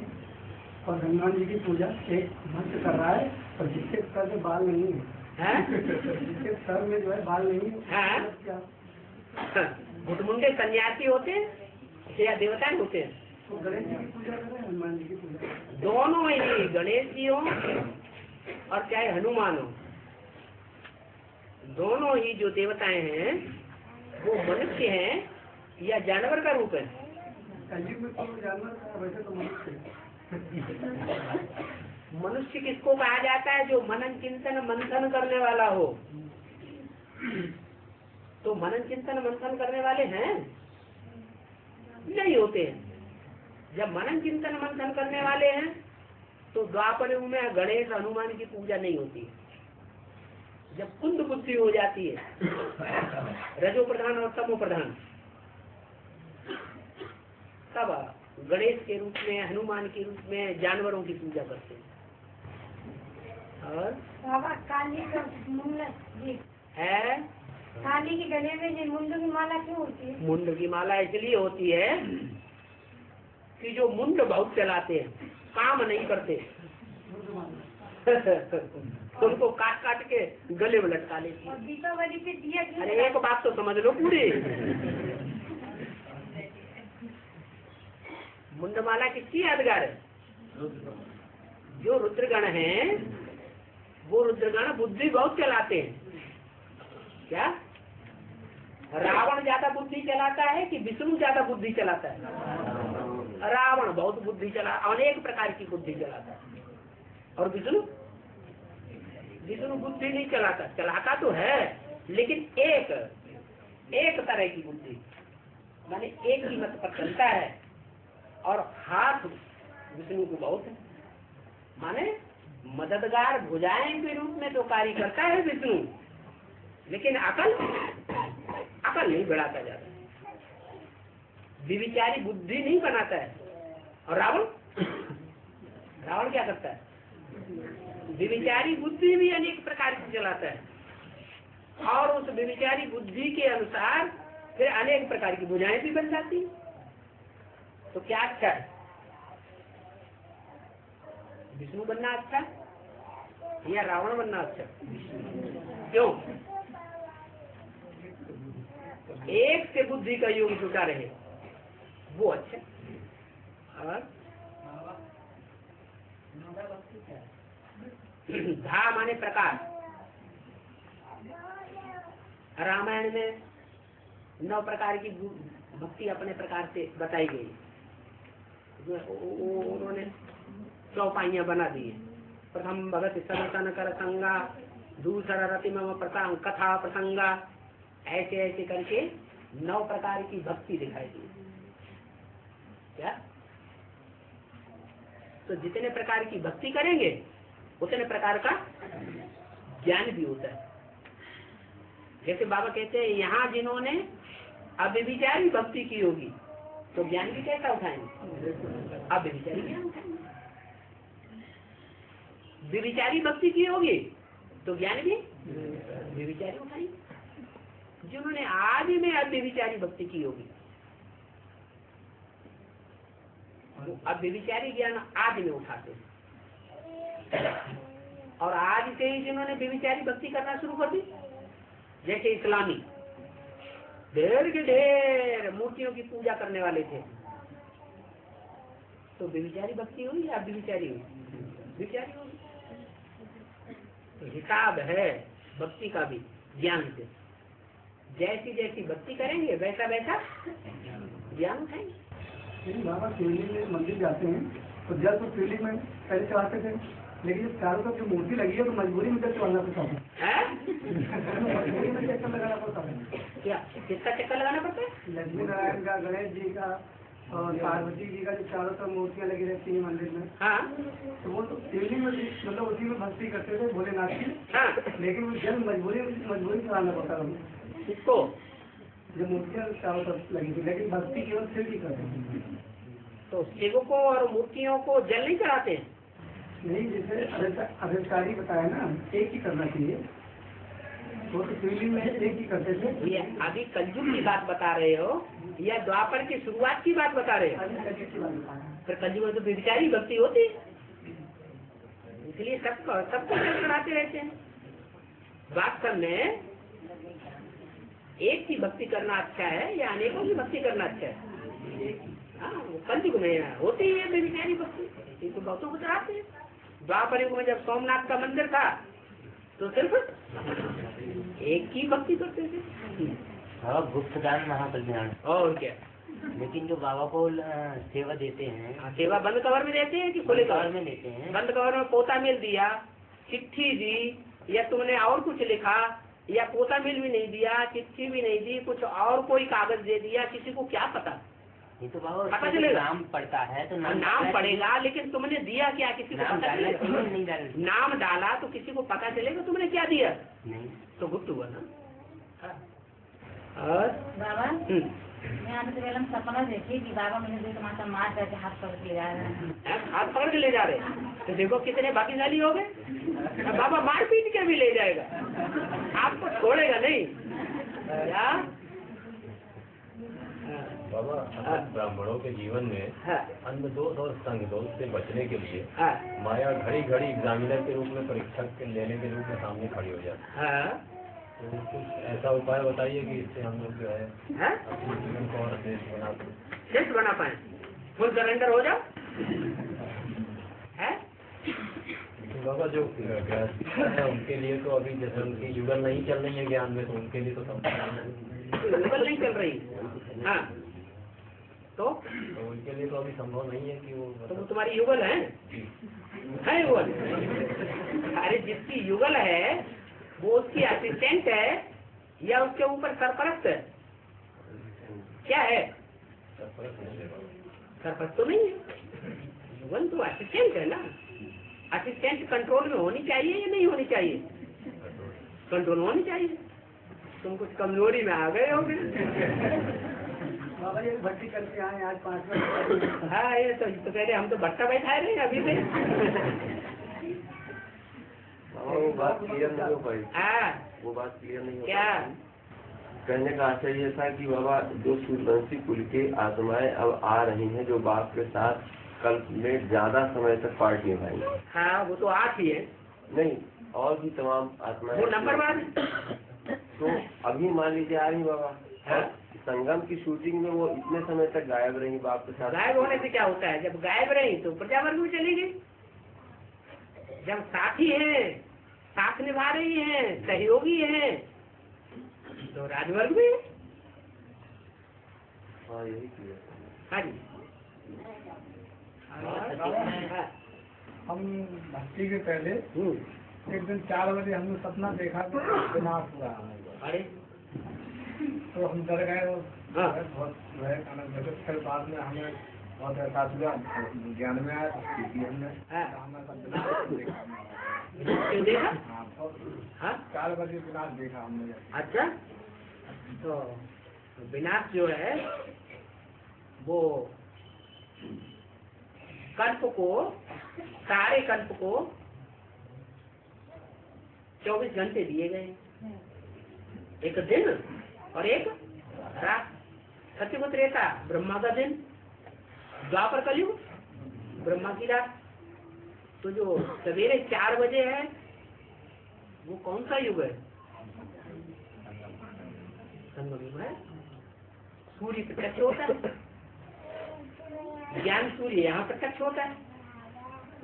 और हनुमान जी की पूजा एक भक्त कर रहा है, और जिसके सर में बाल नहीं है, जिसके सर में जो है बाल नहीं है, मुंडे सन्यासी होते हैं या देवता होते हैं? तो गणेश जी की पूजा करें, हनुमान जी की पूजा, दोनों ही, गणेश जी हो और चाहे हनुमान हो, दोनों ही जो देवताएं हैं वो मनुष्य हैं या जानवर का रूप है? कलयुग में तो जानवर का, वैसे तो मनुष्य है। मनुष्य किसको कहा जाता है? जो मनन चिंतन मंथन करने वाला हो। तो मनन चिंतन मंथन करने वाले हैं? नहीं होते हैं। जब मनन चिंतन मंथन करने वाले हैं तो द्वापर युग में गणेश हनुमान की पूजा नहीं होती। जब कुंद बुद्धि हो जाती है, रजो प्रधान और तमो प्रधान, तब गणेश के रूप में, हनुमान के रूप में जानवरों की पूजा करते हैं। और काली का है, काली के गले में ये मुंड की माला क्यों होती है? मुंड की माला इसलिए होती है कि जो मुंड बहुत चलाते हैं, काम नहीं करते, उनको काट काट के गले में लटका लेती है। और दीपावली पे दिया क्यों? अरे एक बात तो समझ लो पूरी। मुंडमाला किसकी यादगार है? जो रुद्रगण हैं, वो रुद्रगण बुद्धि बहुत चलाते हैं। क्या रावण ज्यादा बुद्धि चलाता है कि विष्णु ज्यादा बुद्धि चलाता है? रावण बहुत बुद्धि चला, अनेक प्रकार की बुद्धि चलाता है, और विष्णु विष्णु बुद्धि नहीं चलाता, चलाता तो है लेकिन एक तरह की बुद्धि, माने एक ही मत पर चलता है। और हाथ विष्णु को बहुत है, माने मददगार भुजाएं के रूप में तो कार्य करता है विष्णु, लेकिन अकल नहीं बढ़ाता जाता, विविचारी बुद्धि नहीं बनाता है। और रावण क्या करता है? विविचारी बुद्धि भी अनेक प्रकार की चलाता है, और उस विविचारी बुद्धि के अनुसार फिर अनेक प्रकार की भुजाएं भी बन जाती हैं। तो क्या अच्छा है? विष्णु बनना अच्छा या रावण बनना अच्छा? क्यों? एक से बुद्धि का योग जुटा रहे वो अच्छा। और धा माने प्रकार। रामायण में 9 प्रकार की भक्ति अपने प्रकार से बताई गई, उन्होंने 100 पाइयां बना दी। प्रथम भगत सनातन कर संगा, दूसरा रतिमम प्रथम कथा प्रसंगा, ऐसे ऐसे करके 9 प्रकार की भक्ति दिखाई दी। क्या? तो जितने प्रकार की भक्ति करेंगे उतने प्रकार का ज्ञान भी होता है। जैसे बाबा कहते हैं यहाँ जिन्होंने अव्यभिचारी भक्ति की होगी तो ज्ञान भी कैसा उठाएंगे? अव्यभिचारी ज्ञान उठाएंगे। व्यभिचारी भक्ति की होगी तो ज्ञान भी व्यभिचारी उठाएंगे। जिन्होंने आदि में अव्यभिचारी भक्ति की होगी वो अव्यभिचारी ज्ञान आदि में उठाते हैं, और आज से ही जिन्होंने व्यभिचारी भक्ति करना शुरू कर दी, जैसे इस्लामी ढेर के ढेर मूर्तियों की पूजा करने वाले थे, तो व्यभिचारी भक्ति हुई या व्यभिचारी हुई? व्यभिचारी हुई। तो हिसाब है भक्ति का भी ज्ञान से, जैसी जैसी भक्ति करेंगे वैसा वैसा ज्ञान उठाएंगे। लेकिन बाबा शिवलिंग में मंदिर जाते हैं तो जल तो शिवलिंग में पहले चढ़ाते थे, लेकिन जब चारों तरफ जो मूर्ति लगी है तो मजबूरी में जल चढ़ाना पड़ता है। मजबूरी में चक्कर लगाना पड़ता है। क्या किसका चक्कर लगाना पड़ता है? लक्ष्मी नारायण का, गणेश जी का और पार्वती जी का जो चारों तरफ मूर्तियाँ लगी रहती है मंदिर में। हाँ, तो वो तो शिवलिंग में मतलब उसी में भक्ति करते थे भोलेनाथ की। हाँ, लेकिन वो जल मजबूरी चढ़ाना पड़ता है किसको? जो मूर्तियाँ चारों तरफ लगी थी, लेकिन भक्ति केवल शिव की करते थे। तो शिव को और मूर्तियों को जल नहीं चढ़ाते हैं? नहीं, जैसे अभिकारी बताया ना, एक ही करना चाहिए। वो तो शिवलिंग में एक ही करते थे। ये अभी कलयुग की बात बता रहे हो या द्वापर की शुरुआत की बात बता रहे हो? फिर कलयुग में तो व्यभिचारी भक्ति होती, इसलिए सबको जल चढ़ाते रहते हैं। वास्तव में एक की भक्ति करना अच्छा है या अनेकों की भक्ति करना अच्छा है? हाँ, कलयुग में होती है व्यभिचारी भक्ति, ये तो बहुतों को चढ़ाते हैं। द्वापर युग में जब सोमनाथ का मंदिर था तो सिर्फ एक की भक्ति करते थे। हाँ, गुप्तदान महाकल्याण। और क्या? लेकिन जो बाबा को सेवा देते हैं, सेवा बंद कवर में देते हैं कि खुले कवर में देते हैं? बंद कवर में पोता मिल दिया, चिट्ठी दी, या तुमने और कुछ लिखा, या पोता मिल भी नहीं दिया, चिट्ठी भी नहीं दी, कुछ और कोई कागज दे दिया, किसी को क्या पता? ये तो बाबा पता चलेगा? नाम पड़ता है तो नाम पड़ेगा, लेकिन तुमने दिया क्या? किसी को पता चलेगा? नहीं डाला। नाम डाला तो किसी को पता चलेगा तुमने क्या दिया? नहीं, तो गुप्त हुआ ना। और बाबा मैं आने से पहले सपना देखी कि बाबा मुझे देख माता मार करके हाथ पकड़ के जा रहे हैं। हाथ पकड़ के ले जा रहे, तो देखो कितने भाग्यशाली हो गए। बाबा मार पीट के भी ले जाएगा, आपको छोड़ेगा नहीं। क्या बाबा, ब्राह्मणों के जीवन में अन्य दोष और संग दोष से बचने के लिए माया घड़ी घड़ी एग्जामिनर के रूप में, परीक्षक के लेने के रूप में सामने खड़ी हो जाती है। तो कुछ ऐसा उपाय बताइए कि इससे हम लोग जो है अपने जीवन को और श्रेष्ठ बना पाए, फुल सरेंडर हो जाओ। बाबा जो गृहस्थी है उनके लिए तो अभी जैसे उनकी युगल नहीं चल रही है ज्ञान में, तो उनके लिए तो युगल नहीं चल रही। हाँ, तो उनके लिए तो अभी संभव नहीं है कि वो तो तुम्हारी युगल है युगल। अरे जिसकी युगल है वो उसकी असिस्टेंट है या उसके ऊपर सरपरस्त है? क्या है? सरपरस्त तो नहीं है, युगल तो असिस्टेंट है ना। असिस्टेंट कंट्रोल में होनी चाहिए या नहीं होनी चाहिए? कंट्रोल में होनी चाहिए। तुम कुछ कमजोरी में आ गए हो फिर। बाबा ये भर्ती करके आए आज 5 बजे। हाँ ये तो कह रहे हम तो भट्टा बैठा रहे हैं अभी से। वो बात क्लियर नहीं हो पाई। हाँ वो बात क्लियर नहीं हो क्या? पाई। कहने का आशय ये था कि बाबा जो सूर्यवंशी कुल की आत्माएं अब आ रही हैं जो बाप के साथ कल्प में ज्यादा समय तक पार्ट निभाएंगे। हाँ वो तो 8 ही है। नहीं और भी तमाम आत्माएं वो नंबरवार। तो अभी मान लीजिए आ रही बाबा। हाँ? संगम की शूटिंग में वो इतने समय तक गायब रही बाप के साथ। गायब होने से क्या होता है? जब गायब रही तो प्रजावर्ग में चली गई। जब साथी है, साथ निभा रही है, सहयोगी है, तो राजवर्ग में। हाँ यही किया। हाँ जी। हाँ। हम भक्ति के पहले एक दिन 4 बजे हमने सपना देखा कि विनाश हुआ। अरे तो हम डर गए और हाँ। बहुत फिर बाद में हमें बहुत एहसास हुआ, ज्ञान में आया तो हमने हाँ। हमें सब विनाश देखा। क्यों देखा? हाँ, और हाँ 4 बजे विनाश देखा हमने। अच्छा, तो विनाश जो है वो कल्प को, सारे कल्प को 24 घंटे दिए गए, एक दिन और एक रात। सत्युग त्रेता ब्रह्मा का दिन, द्वापर कलयुग ब्रह्मा की रात। तो जो सवेरे 4 बजे है वो कौन सा युग है? संगम युग है। सूर्य प्रत्यक्ष होता है, ज्ञान सूर्य यहाँ प्रत्यक्ष होता है।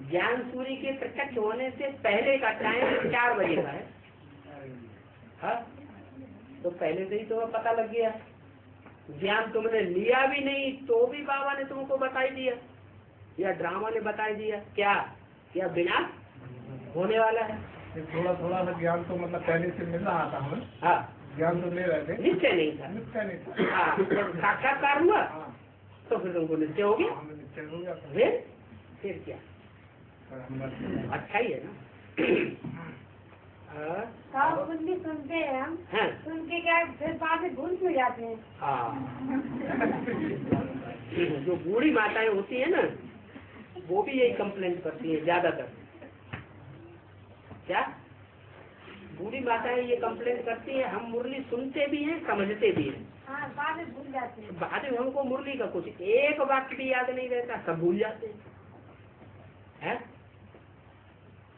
ज्ञान सूर्य के प्रत्यक्ष होने से पहले का टाइम 4 बजे का है। हाँ? तो पहले से ही तुम्हें पता लग गया। ज्ञान तुमने लिया भी नहीं तो भी बाबा ने तुमको बताई दिया या ड्रामा ने बताई दिया क्या क्या विनाश होने वाला है। थोड़ा थोड़ा सा ज्ञान तो मतलब पहले से मिल रहा था हमें। हाँ ज्ञान तो ले रहे थे, निश्चय नहीं था। निश्चय नहीं था। हाँ जब साक्षात्कार हुआ हाँ, तो फिर तुमको निश्चय हो गया। हमें निश्चय हो गया। फिर क्या पर हम अच्छा ही है ना। हाँ कुछ भी सुनते हैं हम, हाँ सुन के क्या फिर बाद में भूल क्यों जाते हैं? हाँ। जो बूढ़ी माताएं होती है ना वो भी यही कंप्लेंट करती है ज्यादातर। क्या बूढ़ी माताएं ये कंप्लेंट करती है, हम मुरली सुनते भी हैं समझते भी हैं, हाँ बाद में भूल जाते हैं। बाद में हमको मुरली का कुछ एक वाक्य भी याद नहीं रहता, सब भूल जाते हैं।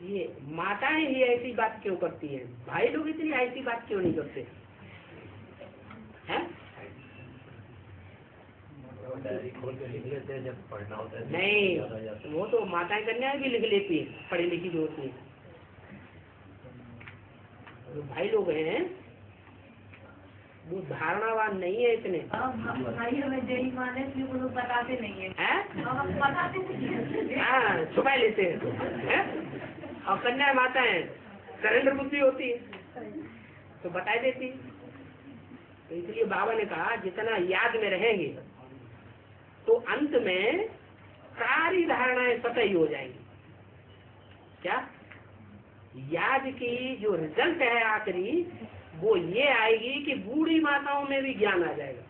ये माताएं ही ऐसी बात क्यों करती हैं? भाई लोग इतनी ऐसी बात क्यों नहीं करते हैं? डायरी खोल के लिख लेते हैं जब पढ़ना होता है। नहीं, वो तो माताएं कन्याएं भी लिख लेती है, पढ़ी लिखी जो होती है। जो भाई लोग हैं वो धारणावान नहीं है इतने। भाई हमें जय माने इसलिए वो लोग बताते नहीं है। हम बताते नहीं है। हाँ छुपा लेते हैं। और कन्या माता है सरेंद्र बुद्धि होती है तो बता देती है। तो इसलिए बाबा ने कहा जितना याद में रहेंगे तो अंत में सारी धारणाएं स्वतः ही हो जाएंगी। क्या याद की जो रिजल्ट है आखिरी वो ये आएगी कि बूढ़ी माताओं में भी ज्ञान आ जाएगा।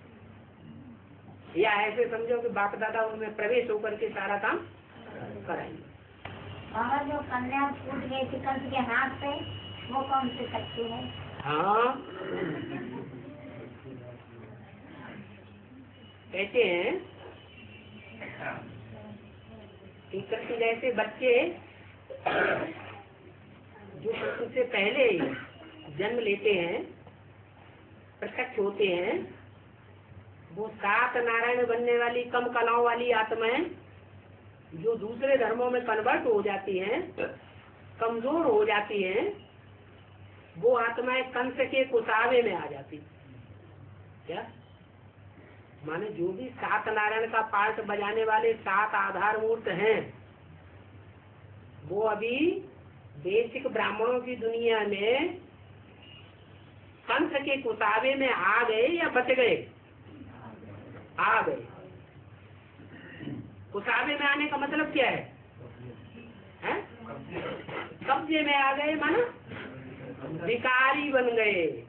या ऐसे समझो कि बाप दादा उनमें प्रवेश होकर के सारा काम कराएंगे। और जो कन्या फूट गई थी कंस के हाथ से वो कौन से सकती है? हाँ कहते हैं कि कृष्ण जैसे बच्चे जो कृष्ण से पहले जन्म लेते हैं, प्रत्यक्ष होते हैं, वो 7 नारायण बनने वाली कम कलाओं वाली आत्माएं जो दूसरे धर्मों में कन्वर्ट हो जाती हैं, कमजोर हो जाती हैं, वो आत्माएं कंस के कुसावे में आ जाती। क्या माने जो भी 7 नारायण का पार्ट बजाने वाले 7 आधार मूर्त हैं वो अभी बेसिक ब्राह्मणों की दुनिया में कंस के कुसावे में आ गए या बच गए? आ गए। कुसावे में आने का मतलब क्या है? कब्जे में आ गए, माना विकारी बन गए।